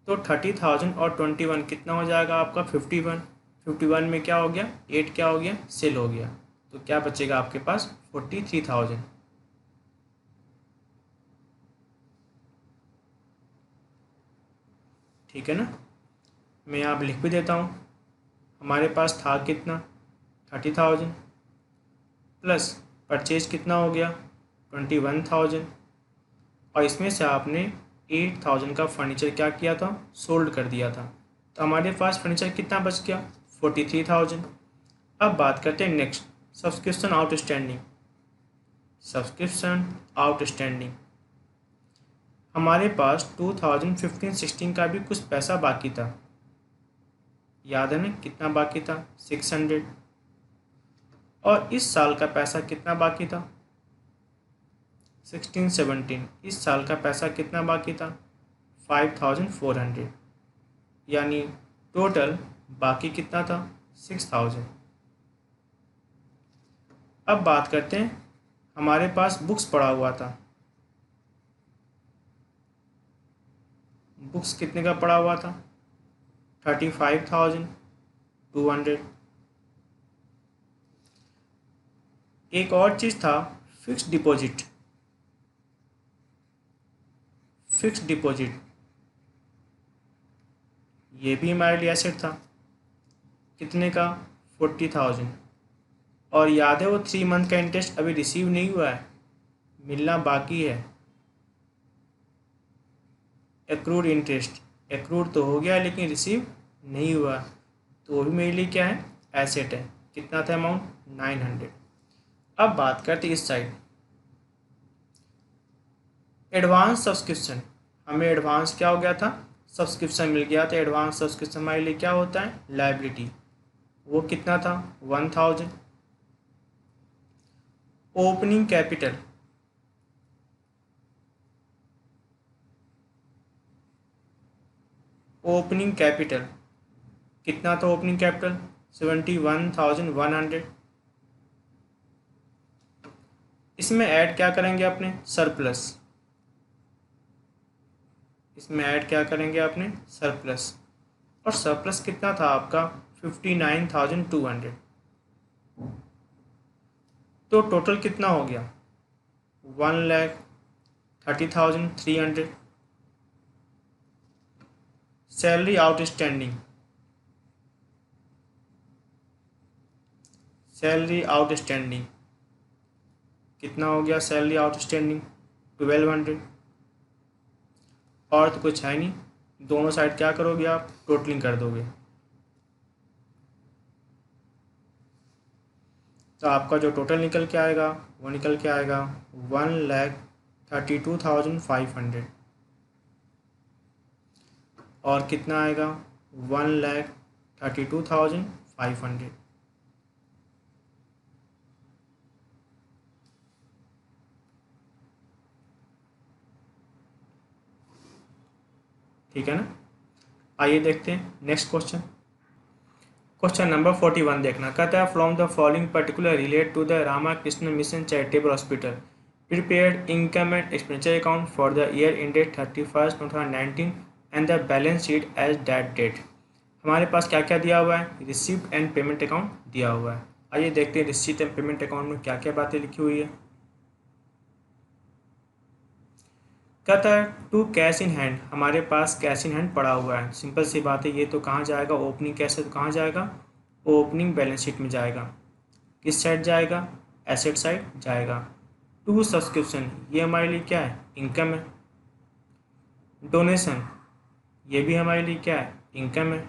तो 30,000 और 21 कितना हो जाएगा आपका? 51। 51 में क्या हो गया? 8 क्या हो गया? सेल हो गया। तो क्या बचेगा आपके पास? 43,000। ठीक है ना? मैं यहाँ लिख भी देता हूँ। हमारे पास था कितना? 30,000 प्लस परचेज कितना हो गया? 21,000। और इसमें से आपने 8,000 का फर्नीचर क्या किया था? सोल्ड कर दिया था। तो हमारे पास फर्नीचर कितना बच गया? 43,000। अब बात करते हैं next, subscription outstanding. Subscription outstanding हमारे पास 2015-16 का भी कुछ पैसा बाकी था। याद है ना कितना बाकी था? 600। और इस साल का पैसा कितना बाकी था? 16-17। इस साल का पैसा कितना बाकी था? 5,400। यानी टोटल बाकी कितना था? 6,000। अब बात करते हैं, हमारे पास बुक्स पड़ा हुआ था। बुक्स कितने का पड़ा हुआ था? 35,200। एक और चीज़ था, फिक्स्ड डिपॉजिट। फिक्स्ड डिपॉजिट ये भी हमारे लिए एसेट था। कितने का? 40,000। और याद है वो 3 मंथ का इंटरेस्ट अभी रिसीव नहीं हुआ है, मिलना बाकी है। एक्रूड इंटरेस्ट, एक्रूड तो हो गया लेकिन रिसीव नहीं हुआ, तो वो भी मेरे लिए क्या है? एसेट है। कितना था अमाउंट? 900। अब बात करते इस साइड, एडवांस सब्सक्रिप्शन। हमें एडवांस क्या हो गया था? सब्सक्रिप्शन मिल गया था। एडवांस सब्सक्रिप्शन हमारे लिए क्या होता है? लायबिलिटी। वो कितना था? 1,000। ओपनिंग कैपिटल, ओपनिंग कैपिटल कितना था? Opening capital 71,100। इसमें ऐड क्या करेंगे अपने? सरप्लस। इसमें ऐड क्या करेंगे अपने? सरप्लस। और सरप्लस कितना था आपका? 59,200। तो टोटल कितना हो गया? 1,30,300। सैलरी आउटस्टैंडिंग, सैलरी आउटस्टैंडिंग कितना हो गया? Salary outstanding 1,200। और तो कुछ है नहीं, दोनों साइड क्या करोगे आप? टोटलिंग कर दोगे। तो आपका जो टोटल निकल के आएगा वो निकल के आएगा 1,32,500। और कितना आएगा? 1,32,500। ठीक है ना। आइए देखते हैं नेक्स्ट क्वेश्चन। क्वेश्चन नंबर 41 देखना, कहता है from the following particular relate to the Ramakrishna mission charitable hospital prepared income and expenditure account for the year ended 31st 2019 and the balance sheet as that date। हमारे पास क्या क्या दिया हुआ है, रिसिप्ट एंड पेमेंट अकाउंट दिया हुआ है। आइए देखते हैं रिसिप्ट एंड पेमेंट अकाउंट में क्या क्या बातें लिखी हुई है। कहता है टू कैश इन हैंड, हमारे पास कैश इन हैंड पड़ा हुआ है। सिंपल सी बात है, ये तो कहाँ जाएगा, ओपनिंग कैश है तो कहाँ जाएगा, ओपनिंग बैलेंस शीट में जाएगा। किस साइड जाएगा, एसेट साइड जाएगा। टू सब्सक्रिप्शन, ये हमारे लिए क्या है, इनकम है। डोनेशन, ये भी हमारे लिए क्या है, इनकम है।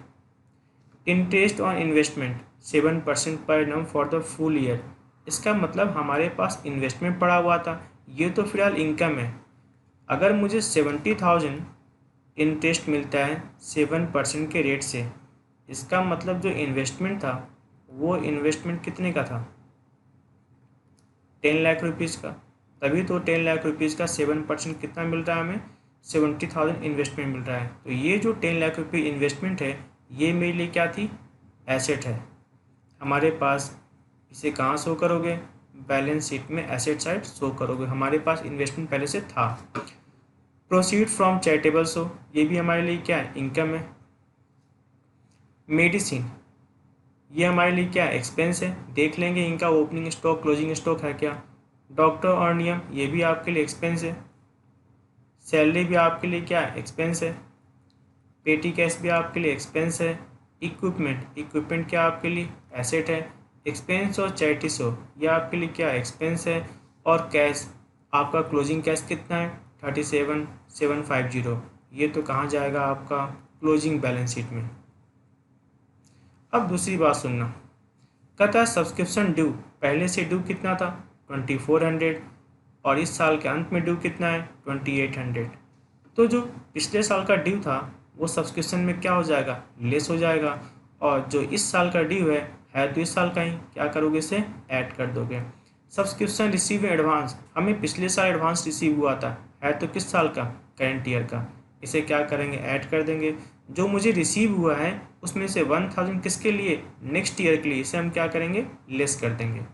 Interest on investment 7% per annum for the full year, इसका मतलब हमारे पास इन्वेस्टमेंट पड़ा हुआ था, ये तो फिलहाल इनकम है। अगर मुझे 70,000 इंटरेस्ट मिलता है 7% के रेट से, इसका मतलब जो इन्वेस्टमेंट था वो इन्वेस्टमेंट कितने का था, 10 लाख रुपीज़ का। तभी तो 10 लाख रुपीज़ का 7% कितना मिल रहा है हमें, 70,000 इन्वेस्टमेंट मिल रहा है। तो ये जो 10 लाख रुपये इन्वेस्टमेंट है ये मेरे लिए क्या थी, एसेट है हमारे पास। इसे कहाँ शो करोगे, बैलेंस शीट में एसेट साइड शो करोगे। हमारे पास इन्वेस्टमेंट पहले से था। प्रोसीड फ्रॉम चैरिटेबल शो, ये भी हमारे लिए क्या है, इनकम है। मेडिसिन, ये हमारे लिए क्या एक्सपेंस है, देख लेंगे इनका ओपनिंग स्टॉक क्लोजिंग स्टॉक है क्या। डॉक्टर और नियम, ये भी आपके लिए एक्सपेंस है। सैलरी भी आपके लिए क्या एक्सपेंस है। पेटी कैश भी आपके लिए एक्सपेंस है। इक्विपमेंट, इक्विपमेंट क्या आपके लिए एसेट है। एक्सपेंस और चैरिटी शो, ये आपके लिए क्या एक्सपेंस है। और कैश, आपका क्लोजिंग कैश कितना है 37,750, ये तो कहाँ जाएगा आपका, क्लोजिंग बैलेंस शीट में। अब दूसरी बात सुनना, कहता है सब्सक्रिप्शन ड्यू, पहले से ड्यू कितना था 2400 और इस साल के अंत में ड्यू कितना है 2800। तो जो पिछले साल का ड्यू था वो सब्सक्रिप्शन में क्या हो जाएगा, लेस हो जाएगा। और जो इस साल का ड्यू है तो इस साल का ही, क्या करोगे, इसे ऐड कर दोगे। सब्सक्रिप्शन रिसीव एडवांस, हमें पिछले साल एडवांस रिसीव हुआ था, है तो किस साल का, करेंट ईयर का। इसे क्या करेंगे, ऐड कर देंगे। जो मुझे रिसीव हुआ है उसमें से 1000 किसके लिए, नेक्स्ट ईयर के लिए, इसे हम क्या करेंगे, लेस कर देंगे।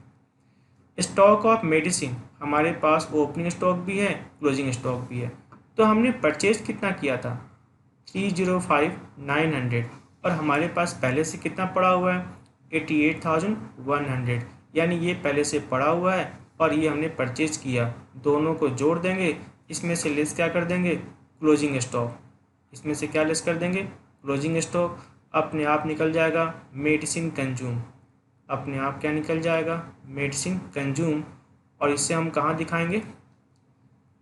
स्टॉक ऑफ मेडिसिन, हमारे पास ओपनिंग स्टॉक भी है क्लोजिंग स्टॉक भी है। तो हमने परचेज कितना किया था 305,900 और हमारे पास पहले से कितना पड़ा हुआ है 88,100, यानी ये पहले से पड़ा हुआ है और ये हमने परचेज किया। दोनों को जोड़ देंगे, इसमें से लेस क्या कर देंगे, क्लोजिंग स्टॉक। इसमें से क्या लेस कर देंगे, क्लोजिंग स्टॉक। अपने आप निकल जाएगा मेडिसिन कंज्यूम, अपने आप क्या निकल जाएगा, मेडिसिन कंज्यूम। और इससे हम कहाँ दिखाएंगे,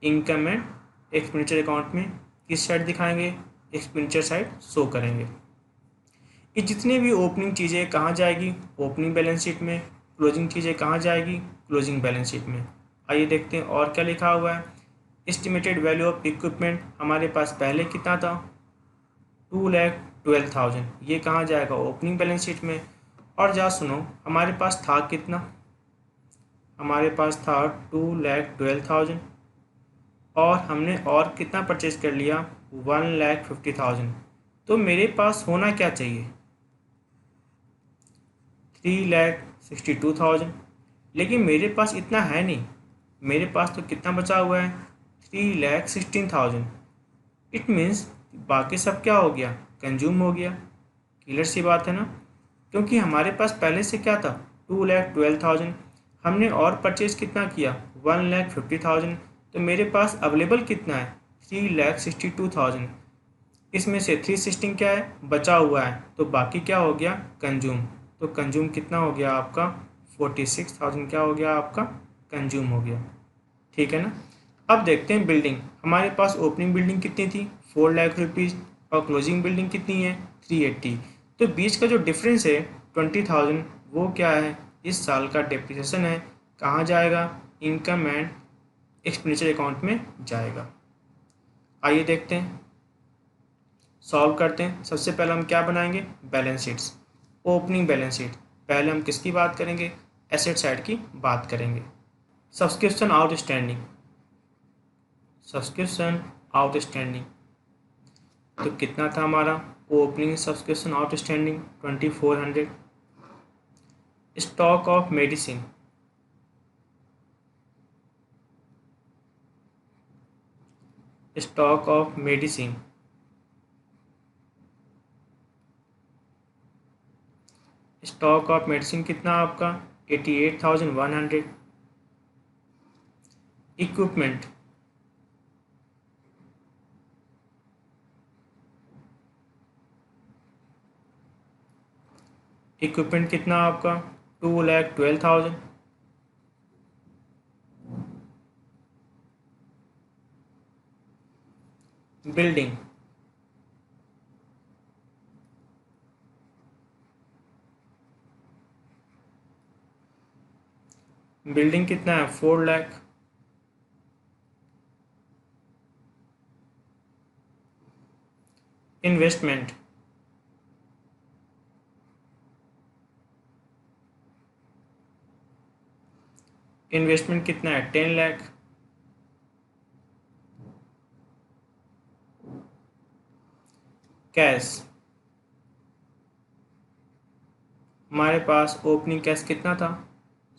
इनकम एंड एक्सपेंडिचर अकाउंट में किस साइड दिखाएंगे, एक्सपेंडिचर साइड शो करेंगे। ये जितने भी ओपनिंग चीज़ें कहाँ जाएगी, ओपनिंग बैलेंस शीट में। क्लोजिंग चीज़ें कहाँ जाएगी, क्लोजिंग बैलेंस शीट में। आइए देखते हैं और क्या लिखा हुआ है। एस्टिमेटेड वैल्यू ऑफ इक्विपमेंट, हमारे पास पहले कितना था 2,12,000, ये कहाँ जाएगा, ओपनिंग बैलेंस शीट में। और जा सुनो, हमारे पास था कितना, हमारे पास था 2,12,000 और हमने और कितना परचेज कर लिया 1,50,000। तो मेरे पास होना क्या चाहिए 3,62,000, लेकिन मेरे पास इतना है नहीं। मेरे पास तो कितना बचा हुआ है 3,16,000। इट मीन्स बाकी सब क्या हो गया, कंज्यूम हो गया। क्लियर सी बात है ना, क्योंकि हमारे पास पहले से क्या था 2,12,000, हमने और परचेज कितना किया 1,50,000। तो मेरे पास अवेलेबल कितना है 3,62,000। इसमें से 316 क्या है, बचा हुआ है, तो बाकी क्या हो गया, कंज्यूम। तो कंज्यूम कितना हो गया आपका 46,000, क्या हो गया आपका, कंज्यूम हो गया। ठीक है ना। अब देखते हैं बिल्डिंग, हमारे पास ओपनिंग बिल्डिंग कितनी थी 4 लाख रुपीज़ और क्लोजिंग बिल्डिंग कितनी है 380। तो बीच का जो डिफरेंस है 20,000, वो क्या है, इस साल का डेप्रिसिएशन है। कहाँ जाएगा, इनकम एंड एक्सपेंडिचर अकाउंट में जाएगा। आइए देखते हैं, सॉल्व करते हैं। सबसे पहले हम क्या बनाएंगे, balance sheets. Opening balance sheet, पहले हम किसकी बात करेंगे, एसेट साइड की बात करेंगे। सब्सक्रिप्शन आउटस्टैंडिंग, सब्सक्रिप्शन आउटस्टैंडिंग, तो कितना था हमारा opening subscription outstanding 2400। Stock of medicine, stock of medicine stock of medicine कितना आपका 88,100। इक्विपमेंट, इक्विपमेंट कितना आपका 2,12,000। बिल्डिंग, बिल्डिंग कितना है 4 लाख। इन्वेस्टमेंट, इन्वेस्टमेंट कितना है 10 लाख। कैश, हमारे पास ओपनिंग कैश कितना था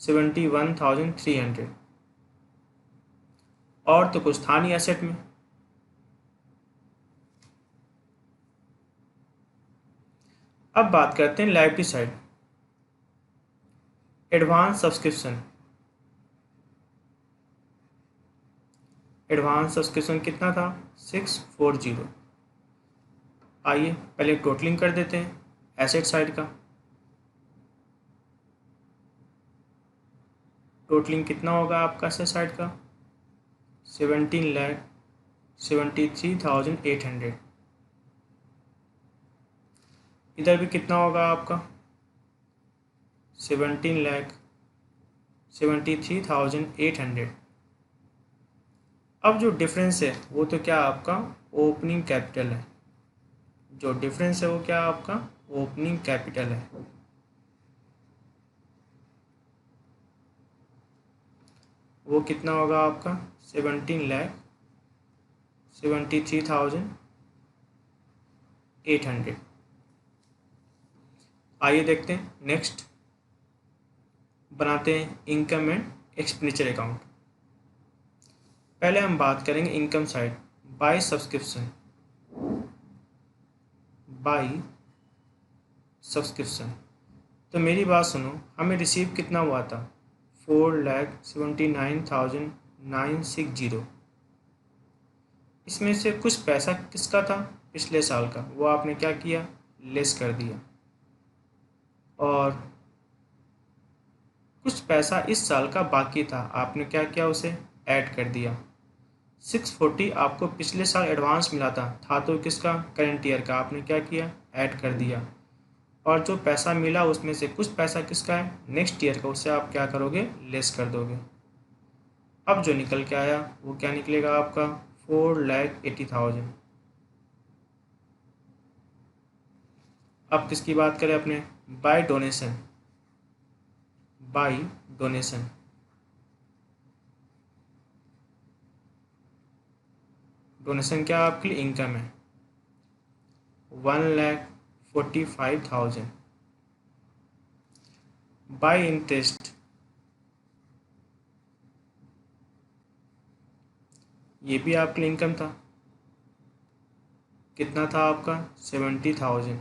71,300। और तो कुछ था नहीं एसेट में। अब बात करते हैं liability side. Advance subscription, advance subscription कितना था 640। आइए पहले टोटलिंग कर देते हैं एसेट साइड का। टोटलिंग कितना होगा आपका एसेट साइड का 17,73,800। इधर भी कितना होगा आपका 17,73,800। अब जो डिफरेंस है वो तो क्या आपका ओपनिंग कैपिटल है। जो डिफरेंस है वो क्या आपका ओपनिंग कैपिटल है। वो कितना होगा आपका 17,73,800। आइए देखते हैं नेक्स्ट बनाते हैं इनकम एंड एक्सपेंडिचर अकाउंट। पहले हम बात करेंगे income side by subscription. By subscription तो मेरी बात सुनो, हमें रिसीव कितना हुआ था 4,79,960। इसमें से कुछ पैसा किसका था पिछले साल का, वो आपने क्या किया लेस कर दिया। और कुछ पैसा इस साल का बाकी था, आपने क्या किया उसे ऐड कर दिया। 640 आपको पिछले साल एडवांस मिला था तो किसका करंट ईयर का, आपने क्या किया ऐड कर दिया। और जो पैसा मिला उसमें से कुछ पैसा किसका है नेक्स्ट ईयर का, उससे आप क्या करोगे लेस कर दोगे। अब जो निकल के आया वो क्या निकलेगा आपका 4,80,000। अब किसकी बात करें अपने by donation. By donation donation क्या आपके लिए इनकम है 1,45,000। बाय इंटरेस्ट, ये भी आपके लिए इनकम था। कितना था आपका 70,000।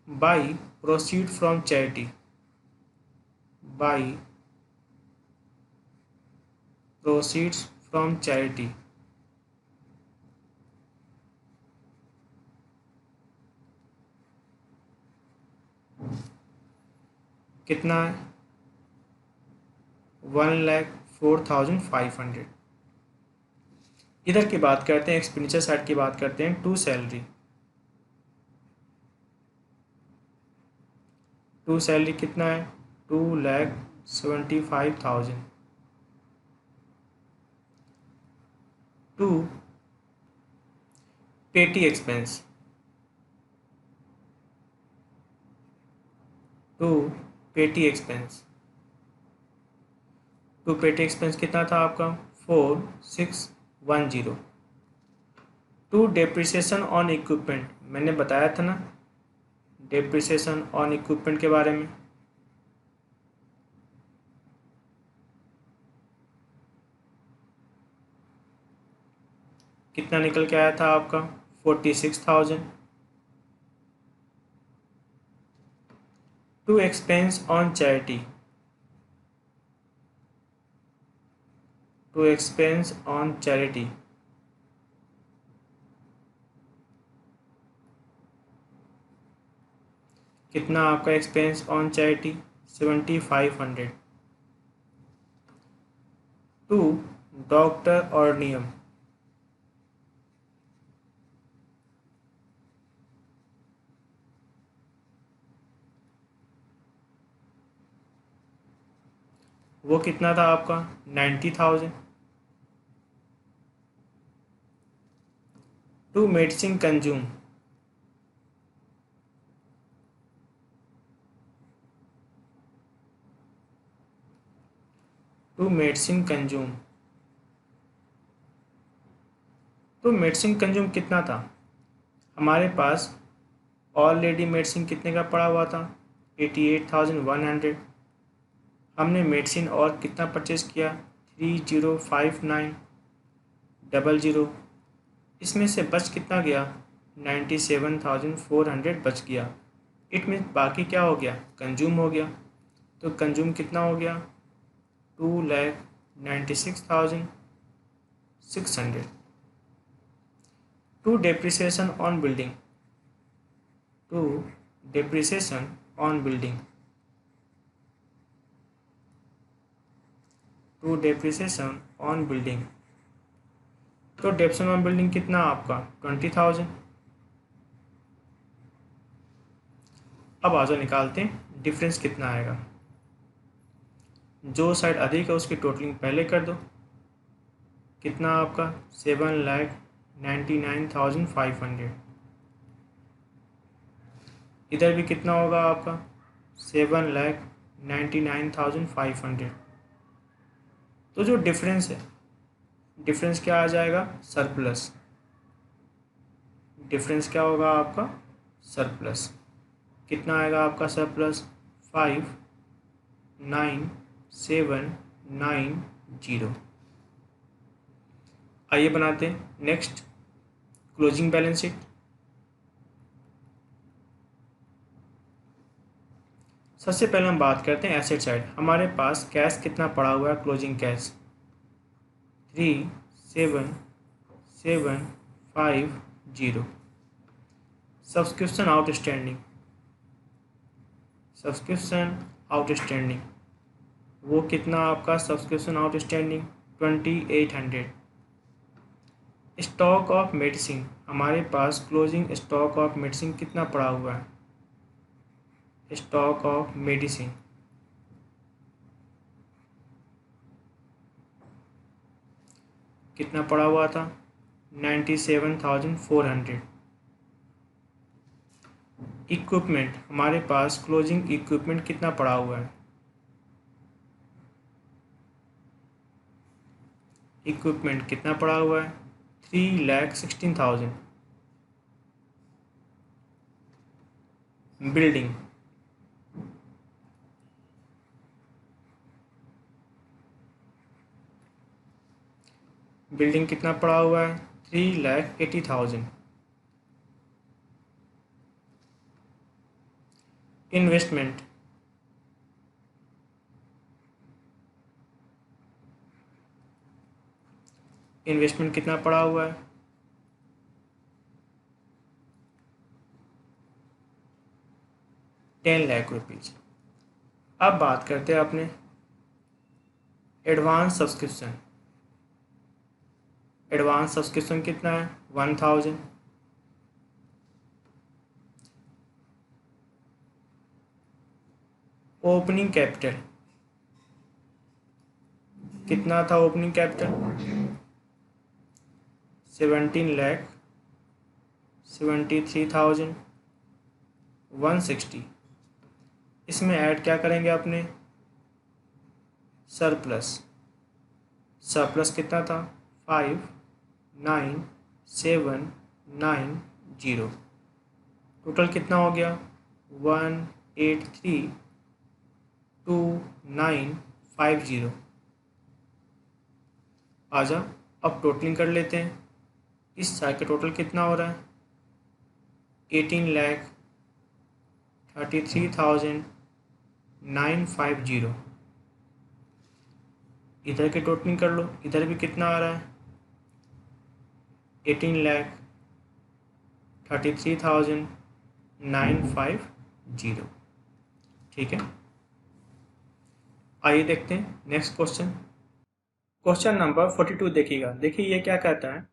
By proceed from charity, by proceeds from charity कितना है 1,04,500। इधर की बात करते हैं एक्सपेंडिचर साइड की बात करते हैं टू सैलरी। टू सैलरी कितना है 2,75,000। टू पेटी एक्सपेंस, टू पेटी एक्सपेंस टू पेटी एक्सपेंस कितना था आपका 4,610। टू डेप्रिसिएशन ऑन इक्विपमेंट, मैंने बताया था ना डेप्रिसिएशन ऑन इक्विपमेंट के बारे में। कितना निकल के आया था आपका 46,000। To expense on charity, to expense on charity, कितना आपका expense on charity 7,500। To doctor और नियम, वो कितना था आपका 90,000। To medicine consume, to medicine consume, तो मेडिसिन कंज्यूम कितना था हमारे पास ऑलरेडी मेडिसिन कितने का पड़ा हुआ था 88,100। हमने मेडिसिन और कितना परचेज किया 305900। इसमें से बच कितना गया 97,400 बच गया। इट मीन्स बाकी क्या हो गया कंज्यूम हो गया। तो कंज्यूम कितना हो गया 2,96,600। To depreciation on building, to depreciation on building, to depreciation on building, तो डेप्रिसिएशन ऑन बिल्डिंग कितना आपका 20,000। अब आगे निकालते हैं डिफरेंस कितना आएगा। जो साइड अधिक है उसकी टोटलिंग पहले कर दो। कितना आपका 7,99,500। इधर भी कितना होगा आपका 7,99,500। तो जो डिफरेंस है डिफरेंस क्या आ जाएगा सरप्लस। डिफरेंस क्या होगा आपका सरप्लस। कितना आएगा आपका सरप्लस 5,9,7,9,0। आइए बनाते हैं नेक्स्ट क्लोजिंग बैलेंस शीट। सबसे पहले हम बात करते हैं एसेट साइड। हमारे पास कैश कितना पड़ा हुआ है closing cash 3,7,7,5,0। Subscription outstanding, subscription outstanding वो कितना आपका subscription outstanding 2,800। Stock of medicine, हमारे पास क्लोजिंग स्टॉक ऑफ मेडिसिन कितना पड़ा हुआ है स्टॉक ऑफ मेडिसिन कितना पड़ा हुआ था 97,400। इक्विपमेंट, हमारे पास क्लोजिंग इक्विपमेंट कितना पड़ा हुआ है इक्विपमेंट कितना पड़ा हुआ है 3,16,000। बिल्डिंग, बिल्डिंग कितना पड़ा हुआ है 3,80,000। इन्वेस्टमेंट, इन्वेस्टमेंट कितना पड़ा हुआ है 10 लाख रुपीज। अब बात करते हैं अपने एडवांस सब्सक्रिप्शन। एडवांस सब्सक्रिप्शन कितना है 1,000। ओपनिंग कैपिटल कितना था ओपनिंग कैपिटल 17,73,160। इसमें ऐड क्या करेंगे अपने सरप्लस। सरप्लस कितना था 5,9,7,9,0। 790। टोटल कितना हो गया 1832950। आ जाओ अब टोटलिंग कर लेते हैं। इस साल का टोटल कितना हो रहा है 18,33,950। इधर की टोटलिंग कर लो, इधर भी कितना आ रहा है 18,33,950। ठीक है, आइए देखते हैं नेक्स्ट क्वेश्चन। क्वेश्चन नंबर 42 देखिएगा। देखिए ये क्या कहता है,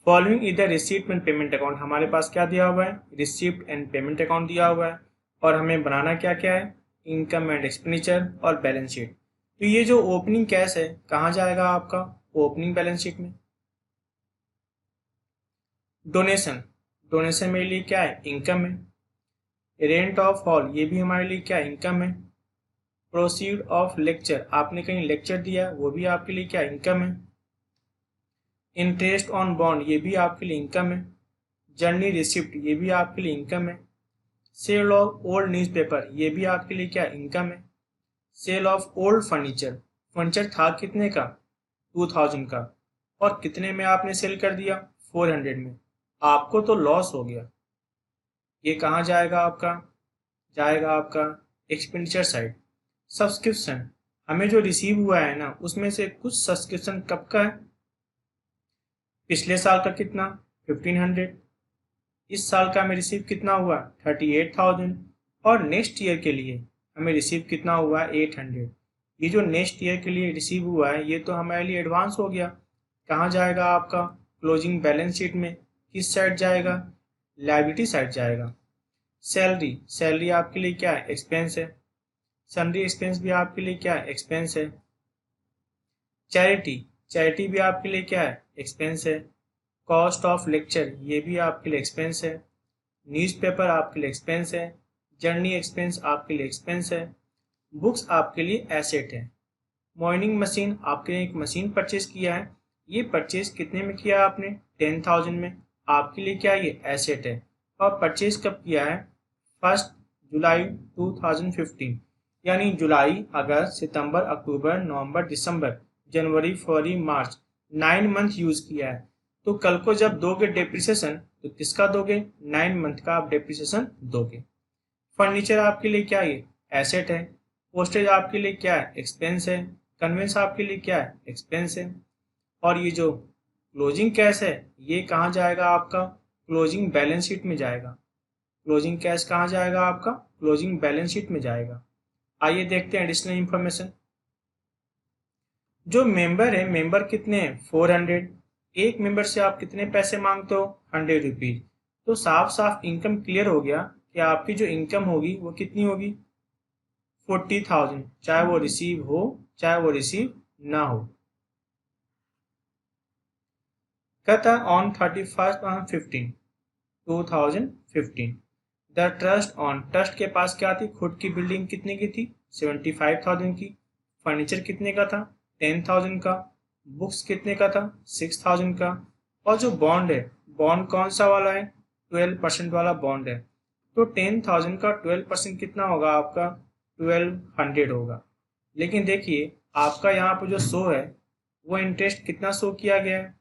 फॉलोइंग इधर रिसीप्ट एंड पेमेंट अकाउंट। हमारे पास क्या दिया हुआ है रिसीप्ट एंड पेमेंट अकाउंट दिया हुआ है, और हमें बनाना क्या क्या है इनकम एंड एक्सपेंडिचर और बैलेंस शीट। तो ये जो ओपनिंग कैश है कहाँ जाएगा आपका ओपनिंग बैलेंस शीट में। डोनेशन, डोनेशन मेरे लिए क्या है इनकम है। रेंट ऑफ हॉल ये भी हमारे लिए क्या इनकम है। प्रोसीड ऑफ लेक्चर, आपने कहीं लेक्चर दिया वो भी आपके लिए क्या इनकम है। इंटरेस्ट ऑन बॉन्ड ये भी आपके लिए इनकम है। जर्नी रिसिप्ट ये भी आपके लिए इनकम है। सेल ऑफ ओल्ड न्यूज़पेपर ये भी आपके लिए क्या इनकम है। Sale of old furniture, furniture था कितने का 2000 का, और कितने में आपने सेल कर दिया 400 में, आपको तो लॉस हो गया। ये कहाँ जाएगा आपका, जाएगा आपका एक्सपेंडिचर साइड। सब्सक्रिप्शन, हमें जो रिसीव हुआ है ना उसमें से कुछ सब्सक्रिप्शन कब का है पिछले साल का कितना 1500, इस साल का हमें रिसीव कितना हुआ 38,000, और नेक्स्ट ईयर के लिए हमें रिसीव कितना हुआ है 800। ये जो नेक्स्ट ईयर के लिए रिसीव हुआ है ये तो हमारे लिए एडवांस हो गया। कहाँ जाएगा आपका क्लोजिंग बैलेंस शीट में, किस साइड जाएगा लायबिलिटी साइड जाएगा। सैलरी, सैलरी आपके लिए क्या है एक्सपेंस है। सन्ड्री एक्सपेंस भी आपके लिए क्या है एक्सपेंस है। चैरिटी, चैरिटी भी आपके लिए क्या है एक्सपेंस है। कॉस्ट ऑफ लेक्चर ये भी आपके लिए एक्सपेंस है। न्यूज़पेपर आपके लिए एक्सपेंस है। जर्नी एक्सपेंस आपके लिए एक्सपेंस है। बुक्स आपके लिए एसेट है। मॉर्निंग मशीन, आपने एक मशीन परचेज किया है, ये परचेज कितने में किया आपने 10,000 में, आपके लिए क्या ये एसेट है। और परचेज कब किया है 1 जुलाई 2015, यानी जुलाई अगस्त सितंबर अक्टूबर नवंबर दिसंबर जनवरी फरवरी मार्च 9 मंथ यूज किया है। तो कल को जब दोगे डेप्रिसिएशन तो किसका दोगे 9 मंथ का आप डेप्रिसिएशन दोगे। फर्नीचर आपके लिए क्या ये एसेट है। पोस्टेज आपके लिए क्या है एक्सपेंस है। कन्वेंस आपके लिए क्या है एक्सपेंस है। और ये जो क्लोजिंग कैश है ये कहाँ जाएगा आपका क्लोजिंग बैलेंस शीट में जाएगा। क्लोजिंग कैश कहाँ जाएगा आपका क्लोजिंग बैलेंस शीट में जाएगा। आइए देखते हैं एडिशनल इंफॉर्मेशन। जो मेंबर है मेंबर कितने हैं 400, एक मेंबर से आप कितने पैसे मांगते हो 100 रुपीज। तो साफ साफ इनकम क्लियर हो गया कि आपकी जो इनकम होगी वो कितनी होगी 40,000, चाहे वो रिसीव हो चाहे वो रिसीव ना हो। कहता on 31/15/2015 the trust on, trust के पास क्या थी खुद की बिल्डिंग कितने की थी 75,000 की। फर्नीचर कितने का था 10,000 का। बुक्स कितने का था 6,000 का। और जो बॉन्ड है बॉन्ड कौन सा वाला है 12% वाला बॉन्ड है। तो 10,000 का 12% कितना होगा आपका 1200 होगा। लेकिन देखिए आपका यहाँ पर जो शो है वो इंटरेस्ट कितना शो किया गया है,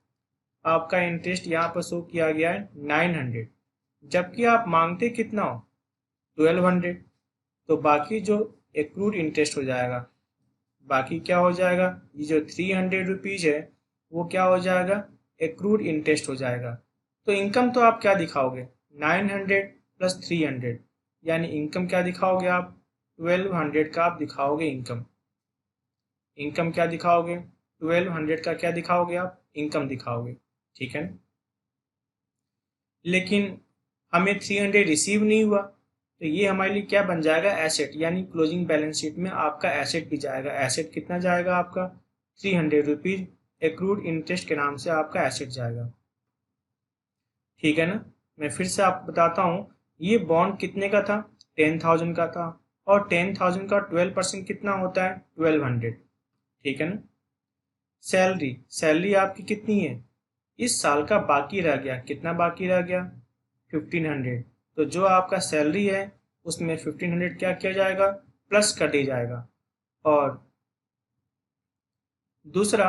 आपका इंटरेस्ट यहाँ पर शो किया गया है 900, जबकि आप मांगते कितना हो 1200। तो बाकी जो एक्रूड इंटरेस्ट हो जाएगा, बाकी क्या हो जाएगा ये जो 300 रुपीज है वो क्या हो जाएगा एक्रूड इंटरेस्ट हो जाएगा। तो इनकम तो आप क्या दिखाओगे 900 प्लस 300, यानी इनकम क्या दिखाओगे आप 1200 का आप दिखाओगे इनकम। इनकम क्या दिखाओगे 1200 का क्या दिखाओगे आप इनकम दिखाओगे। ठीक है ना, लेकिन हमें 300 रिसीव नहीं हुआ तो ये हमारे लिए क्या बन जाएगा एसेट, यानी क्लोजिंग बैलेंस शीट में आपका एसेट भी जाएगा। एसेट कितना जाएगा आपका 300 रुपीज, एक्रूड इंटरेस्ट के नाम से आपका एसेट जाएगा। ठीक है ना, मैं फिर से आपको बताता हूँ ये बॉन्ड कितने का था 10,000 का था, और 10,000 का 12% कितना होता है 1200। ठीक है ना, सैलरी, सैलरी आपकी कितनी है इस साल का बाकी रह गया, कितना बाकी रह गया? 1500। तो जो आपका सैलरी है उसमें 1500 क्या किया जाएगा? प्लस कर दिया जाएगा। और दूसरा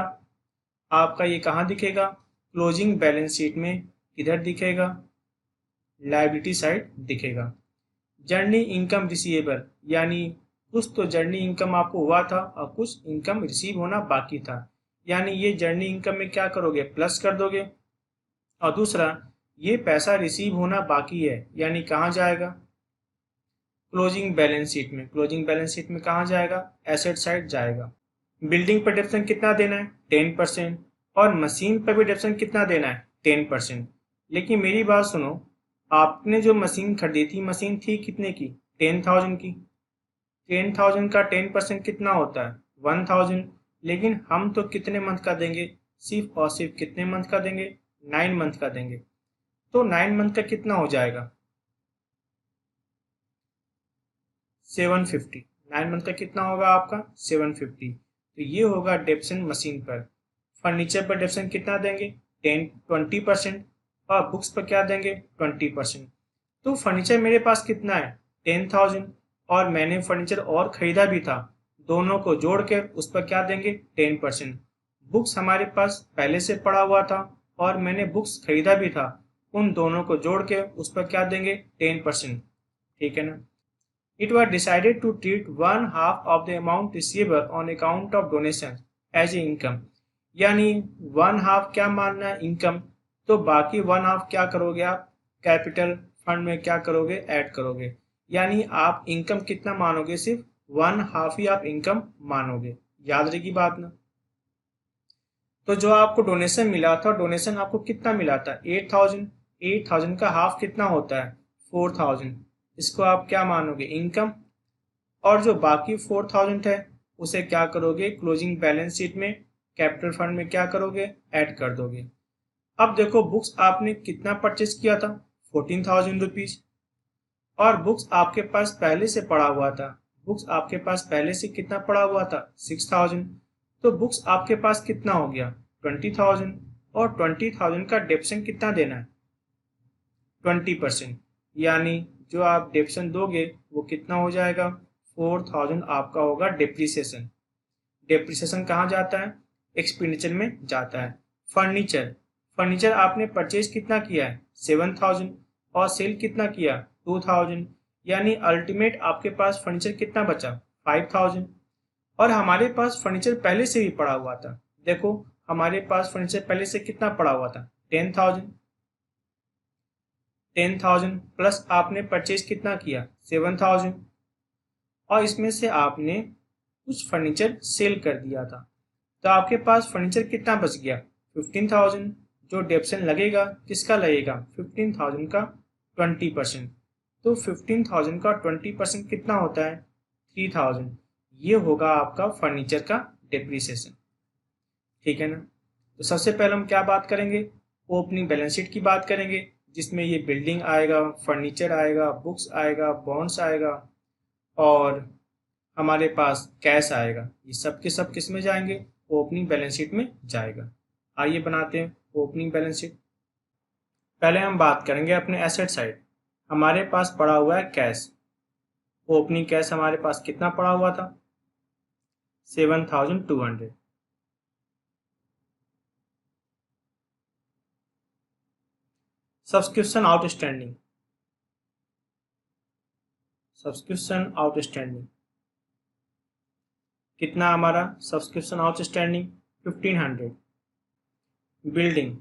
आपका ये कहाँ दिखेगा? क्लोजिंग बैलेंस शीट में किधर दिखेगा? लायबिलिटी साइड दिखेगा। जर्नी इनकम रिसीवेबल, यानी कुछ तो जर्नी इनकम आपको हुआ था और कुछ इनकम रिसीव होना बाकी था, यानी ये जर्नी इनकम में क्या करोगे? प्लस कर दोगे। और दूसरा ये पैसा रिसीव होना बाकी है, यानी कहाँ जाएगा? क्लोजिंग बैलेंस शीट में। क्लोजिंग बैलेंस शीट में कहाँ जाएगा? एसेट साइड जाएगा। बिल्डिंग पर डेप्शन कितना देना है? 10%। और मशीन पर भी डेप्शन कितना देना है? 10%। लेकिन मेरी बात सुनो, आपने जो मशीन खरीदी थी, मशीन थी कितने की? 10,000 की। 10,000 का 10% कितना होता है? 1,000। लेकिन हम तो कितने मंथ का देंगे? सिर्फ और सिर्फ कितने मंथ का देंगे? 9 मंथ का देंगे। तो 9 मंथ का कितना हो जाएगा? 750। 9 मंथ का कितना होगा आपका? 750। तो ये होगा डेप्शन मशीन पर। फर्नीचर पर डेप्शन कितना देंगे? 20%। और बुक्स पर क्या देंगे? 20%। तो फर्नीचर मेरे पास कितना है? 10,000। और मैंने फर्नीचर और खरीदा भी था, दोनों को जोड़ के उस पर क्या देंगे? 10%। बुक्स हमारे पास पहले से पड़ा हुआ था और मैंने बुक्स खरीदा भी था, उन दोनों को जोड़ के उस पर क्या देंगे? 10%। ठीक है ना? It was decided to treat one half of the amount receivable on account of donation as income। यानी वन हाफ क्या मानना है? इनकम। तो बाकी वन हाफ क्या करोगे आप? कैपिटल फंड में क्या करोगे? ऐड करोगे। यानी आप इनकम कितना मानोगे? सिर्फ वन हाफ ही आप इनकम मानोगे। याद रहेगी बात ना? तो जो आपको डोनेशन मिला था, डोनेशन आपको कितना मिला था? 8,000। 8,000 का हाफ कितना होता है? 4,000। इसको आप क्या मानोगे? इनकम। और जो बाकी 4,000 है उसे क्या करोगे? क्लोजिंग बैलेंस शीट में कैपिटल फंड में क्या करोगे? ऐड कर दोगे। अब देखो, बुक्स आपने कितना परचेज किया था? 14,000 रुपीज। और बुक्स आपके पास पहले से पड़ा हुआ था। बुक्स आपके पास पहले से कितना पड़ा हुआ था? 6,000। तो बुक्स आपके पास कितना हो गया? 20,000। और 20,000 का डेप्शन कितना देना है? 20%। यानी जो आप डेप्शन दोगे वो कितना हो जाएगा? 4,000 आपका होगा डेप्रिसिएशन। डेप्रिसिएशन कहाँ जाता है? एक्सपेंडिचर में जाता है। फर्नीचर। फर्नीचर आपने परचेज कितना किया है? 7,000। और सेल कितना किया? 2,000। यानी अल्टीमेट आपके पास फर्नीचर कितना बचा? 5,000। और हमारे पास फर्नीचर पहले से भी पड़ा हुआ था। देखो, हमारे पास फर्नीचर पहले से कितना पड़ा हुआ था? 10,000। 10,000 प्लस आपने परचेज कितना किया? 7,000। और इसमें से आपने कुछ फर्नीचर सेल कर दिया था, तो आपके पास फर्नीचर कितना बच गया? 15,000। जो डेप्शन लगेगा किसका लगेगा? 15,000 का 20%। तो 15,000 का 20% कितना होता है? 3,000। ये होगा आपका फर्नीचर का डेप्रिसिएशन। ठीक है ना? तो सबसे पहले हम क्या बात करेंगे? ओपनिंग बैलेंस शीट की बात करेंगे, जिसमें ये बिल्डिंग आएगा, फर्नीचर आएगा, बुक्स आएगा, बॉन्ड्स आएगा और हमारे पास कैश आएगा। ये सब के सब किस में जाएंगे? ओपनिंग बैलेंस शीट में जाएगा। आइए बनाते हैं ओपनिंग बैलेंस शीट। पहले हम बात करेंगे अपने एसेट साइड। हमारे पास पड़ा हुआ है कैश। ओपनिंग कैश हमारे पास कितना पड़ा हुआ था? 7,200। Subscription outstanding. सब्सक्रिप्शन आउटस्टैंडिंग कितना हमारा? Subscription outstanding 1,500। बिल्डिंग।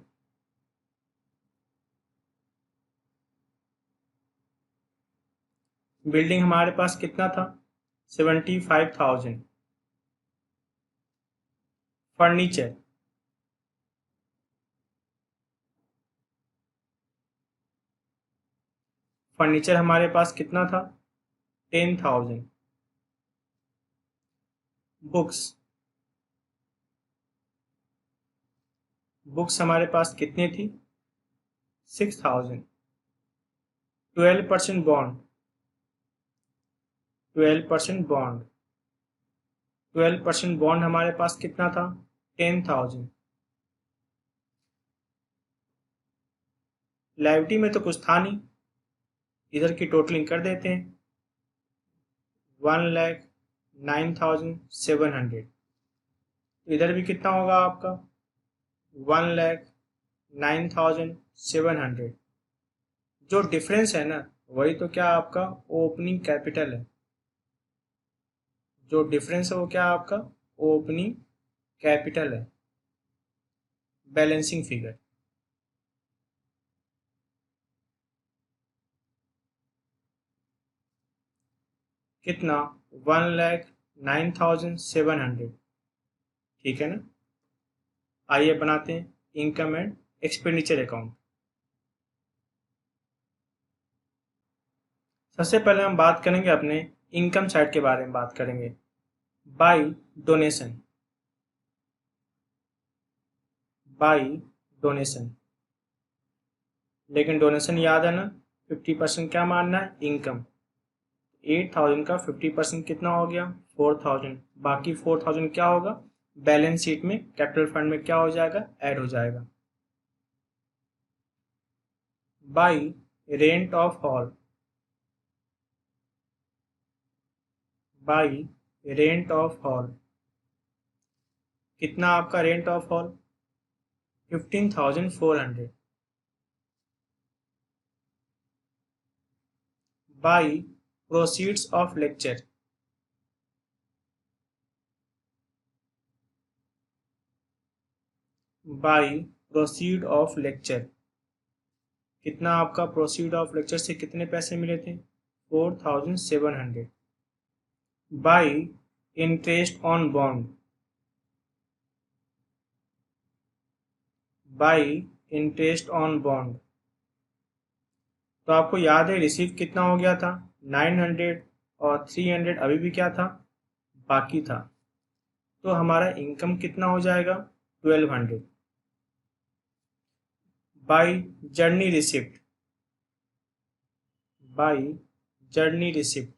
बिल्डिंग हमारे पास कितना था? 75,000। फर्नीचर। फर्नीचर हमारे पास कितना था? 10,000। बुक्स। बुक्स हमारे पास कितनी थी? 6,000। 12% बॉन्ड। 12% बॉन्ड। 12% बॉन्ड हमारे पास कितना था? 10,000। लाइबिलिटी में तो कुछ था नहीं, इधर की टोटलिंग कर देते हैं। 1,09,700, इधर भी कितना होगा आपका 1,09,700। जो डिफरेंस है ना वही तो क्या आपका ओपनिंग कैपिटल है। जो डिफरेंस है वो क्या आपका ओपनिंग कैपिटल है, बैलेंसिंग फिगर। कितना 1,09,700, ठीक है ना। आइए बनाते हैं इनकम एंड एक्सपेंडिचर अकाउंट। सबसे पहले हम बात करेंगे अपने इनकम साइड के बारे में बात करेंगे। बाई डोनेशन, बाई डोनेशन, लेकिन डोनेशन याद है ना 50% क्या मानना है इनकम। 8,000 का 50% कितना हो गया 4,000, बाकी 4,000 क्या होगा बैलेंस शीट में कैपिटल फंड में क्या हो जाएगा ऐड हो जाएगा। By rent of hall, by rent of hall, कितना आपका rent of hall 15,400। By proceeds of lecture, by proceed of lecture, कितना आपका प्रोसीड ऑफ लेक्चर से कितने पैसे मिले थे 4,700। By interest on bond, by interest on bond, तो आपको याद है रिसीव कितना हो गया था 900 और 300 अभी भी क्या था बाकी था, तो हमारा इनकम कितना हो जाएगा 1,200। By journey receipt, by journey receipt,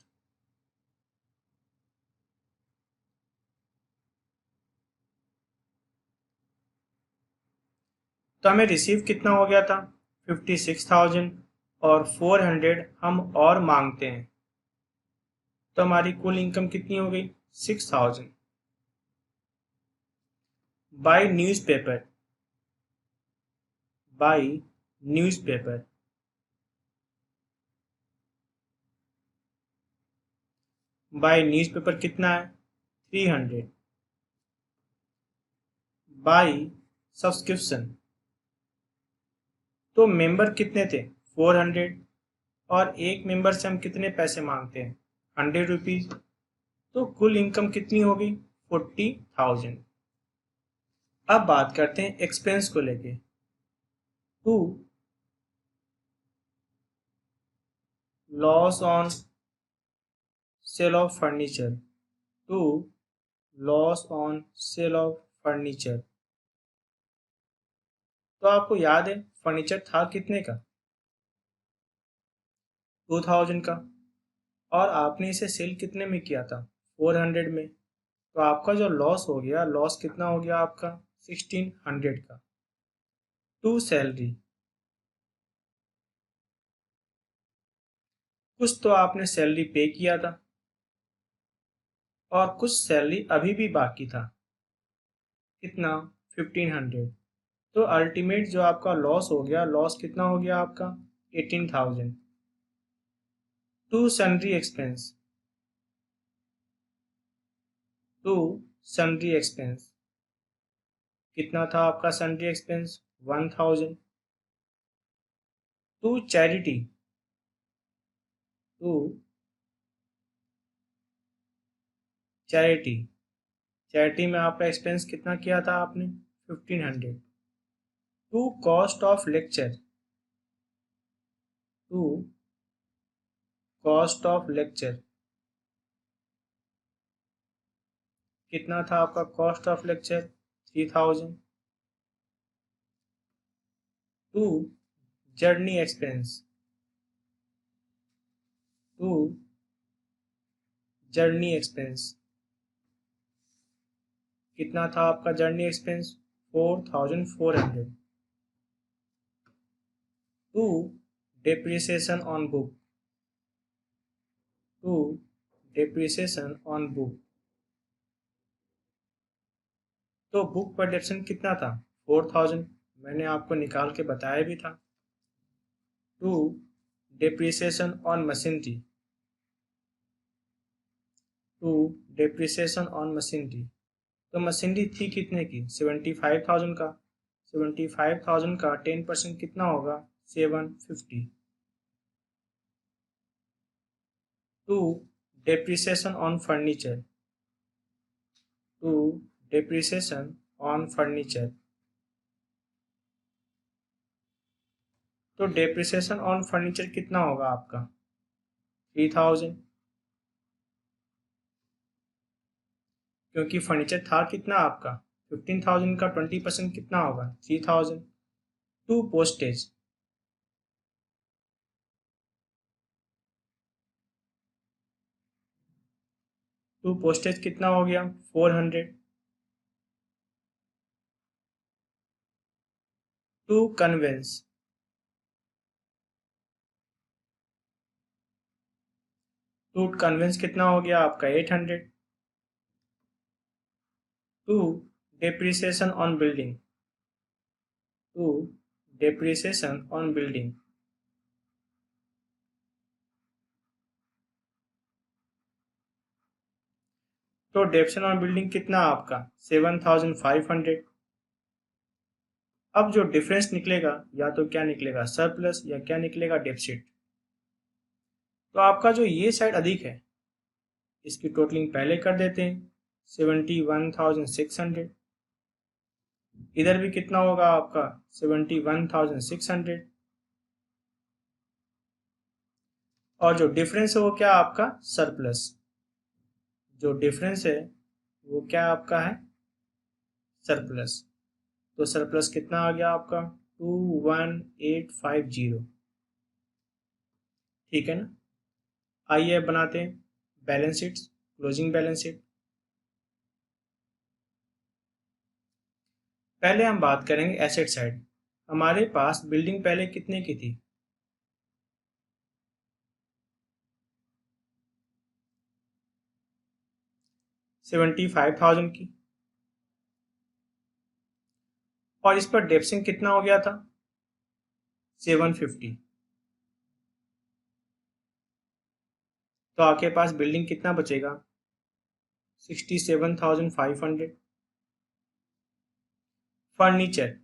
तो हमें रिसीव कितना हो गया था 56,000 और 400 हम और मांगते हैं, तो हमारी कुल इनकम कितनी हो गई 6,000। By newspaper, by newspaper, by newspaper कितना है 300। बाई सब्सक्रिप्शन, तो मेंबर कितने थे 400 और एक मेंबर से हम कितने पैसे मांगते हैं 100 रुपीज, तो कुल इनकम कितनी हो गई 40,000। अब बात करते हैं एक्सपेंस को लेके। To loss on sale of furniture, to loss on sale of furniture, तो आपको याद है फर्नीचर था कितने का 2,000 का, और आपने इसे सेल कितने में किया था 400 में, तो आपका जो लॉस हो गया लॉस कितना हो गया आपका 1,600 का। टू सैलरी, कुछ तो आपने सैलरी पे किया था और कुछ सैलरी अभी भी बाकी था, कितना 1,500, तो अल्टीमेट जो आपका लॉस हो गया लॉस कितना हो गया आपका 18,000। To sundry expense, to sundry expense, कितना था आपका sundry expense 1,000। To charity, to charity, charity में आपका एक्सपेंस कितना किया था आपने 1,500। To cost of lecture, to cost of lecture, कितना था आपका cost of lecture 3,000। To journey expense, to journey expense, कितना था आपका journey expense 4,400। To depreciation on book, to depreciation on book. तो बुक पर डेप्रिसिएशन कितना था? 4000, मैंने आपको निकाल के बताया भी था। To depreciation on machinery, to depreciation on machinery. तो मशीनरी थी कितने की? 75,000 का। 75,000 का 10% कितना होगा? 750। To depreciation on furniture, to depreciation on furniture. तो डेप्रिसिएशन ऑन फर्नीचर कितना होगा आपका? 3000, क्योंकि फर्नीचर था कितना आपका? 15,000 का 20% कितना होगा? 3000। टू पोस्टेज, टू पोस्टेज कितना हो गया? 400। टू कन्वेंस, टू कन्वेंस कितना हो गया आपका? 800। To depreciation on building, to depreciation on building. तो डेप्रिसिएशन ऑन बिल्डिंग कितना आपका? 7500। अब जो डिफरेंस निकलेगा या तो क्या निकलेगा? सरप्लस, या क्या निकलेगा? डेफिसिट। तो आपका जो ये साइड अधिक है, इसकी टोटलिंग पहले कर देते हैं। 71,600। इधर भी कितना होगा आपका? 71,600। और जो डिफरेंस है वो क्या आपका? सरप्लस। जो डिफरेंस है वो क्या आपका है? सरप्लस। तो सरप्लस कितना आ गया आपका? 21850। ठीक है ना? आइए अब बनाते हैं balance sheet, closing balance sheet. पहले हम बात करेंगे एसेट साइड। हमारे पास बिल्डिंग पहले कितने की थी? 75,000 की। और इस पर डेप्सिंग कितना हो गया था? 750। तो आपके पास बिल्डिंग कितना बचेगा? 67,500। फर्नीचर,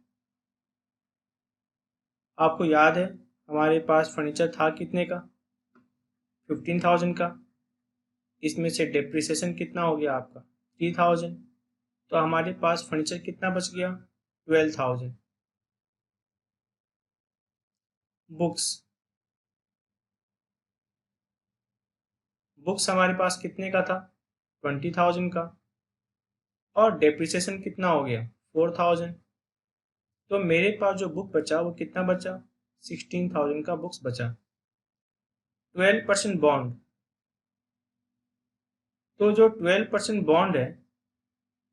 आपको याद है हमारे पास फर्नीचर था कितने का? 15,000 का। इसमें से डेप्रिसिएशन कितना हो गया आपका? 3,000। तो हमारे पास फर्नीचर कितना बच गया? 12,000। बुक्स, बुक्स हमारे पास कितने का था? 20,000 का। और डेप्रिसिएशन कितना हो गया? 4,000। तो मेरे पास जो बुक बचा वो कितना बचा? 16,000 का बुक्स बचा। 12% बॉन्ड, तो जो 12% बॉन्ड है,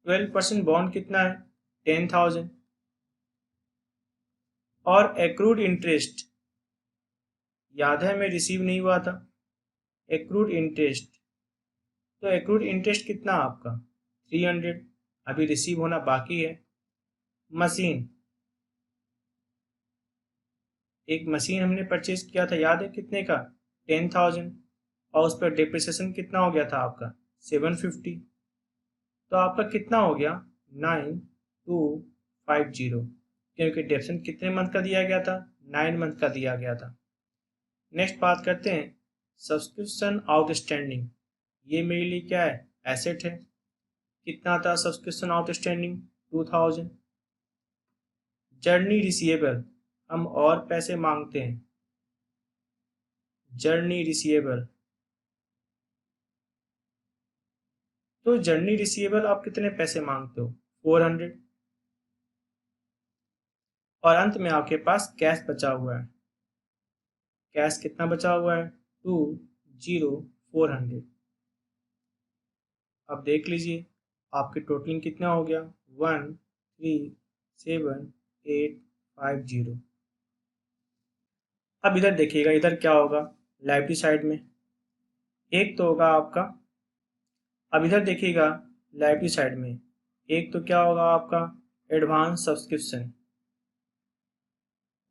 12% बॉन्ड कितना है? 10,000। और एक्रूड इंटरेस्ट, याद है मैं रिसीव नहीं हुआ था। एक्रूड इंटरेस्ट, तो एक्रूड इंटरेस्ट कितना आपका? 300, अभी रिसीव होना बाकी है। मशीन, एक मशीन हमने परचेज किया था, याद है कितने का? 10,000। और उस पर डिप्रिसिएशन कितना हो गया था आपका? 750। तो आपका कितना हो गया? 9250, क्योंकि डेप्रिसिएशन कितने मंथ का दिया गया था? 9 मंथ का दिया गया था। नेक्स्ट बात करते हैं सब्सक्रिप्शन आउटस्टैंडिंग। ये मेरे लिए क्या है? एसेट है। कितना था सब्सक्रिप्शन आउटस्टैंडिंग? 2000। जर्नी रिसीवेबल, हम और पैसे मांगते हैं। जर्नी रिसीवेबल, तो जर्नी रिसीवेबल आप कितने पैसे मांगते हो? 400। और अंत में आपके पास कैश बचा हुआ है। कैश कितना बचा हुआ है? 20400। अब देख लीजिए आपकी टोटलिंग कितना हो गया? 137,850। अब इधर देखिएगा, इधर क्या होगा लाइबिलिटी साइड में, एक तो होगा आपका, अब इधर देखिएगा लाइबिलिटी साइड में एक तो क्या होगा आपका एडवांस सब्सक्रिप्शन।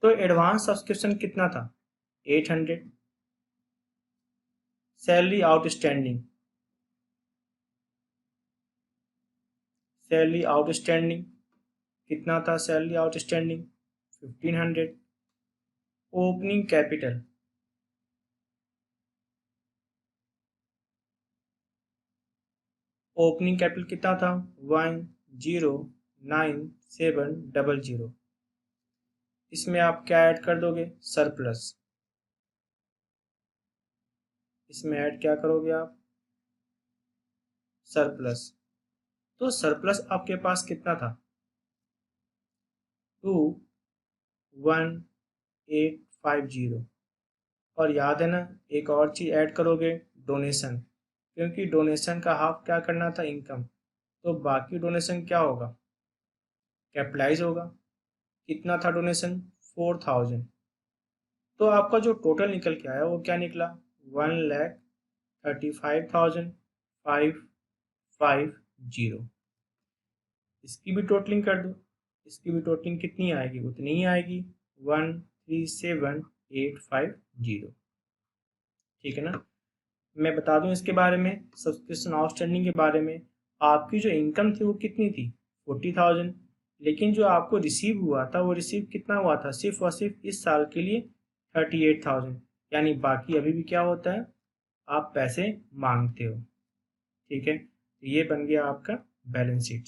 तो एडवांस सब्सक्रिप्शन कितना था 800। सैलरी आउटस्टैंडिंग, सैलरी आउटस्टैंडिंग कितना था, salary outstanding 1500। Opening capital, opening capital कितना था 109,700। इसमें आप क्या ऐड कर दोगे सरप्लस, इसमें ऐड क्या करोगे आप सरप्लस। तो सरप्लस आपके पास कितना था 21,850। और याद है ना, एक और चीज़ ऐड करोगे डोनेशन, क्योंकि डोनेशन का हाफ क्या करना था इनकम, तो बाकी डोनेशन क्या होगा कैपिटलाइज होगा। कितना था डोनेशन 4,000। तो आपका जो टोटल निकल के आया वो क्या निकला 1,35,550। इसकी भी टोटलिंग कर दो, इसकी भी टोटलिंग कितनी आएगी उतनी ही आएगी 137,850। ठीक है ना। मैं बता दूं इसके बारे में, सब्सक्रिप्शन आउटस्टैंडिंग के बारे में, आपकी जो इनकम थी वो कितनी थी 40,000, लेकिन जो आपको रिसीव हुआ था वो रिसीव कितना हुआ था सिर्फ और सिर्फ इस साल के लिए 38,000। यानी बाकी अभी भी क्या होता है आप पैसे मांगते हो। ठीक है, तो ये बन गया आपका बैलेंस शीट।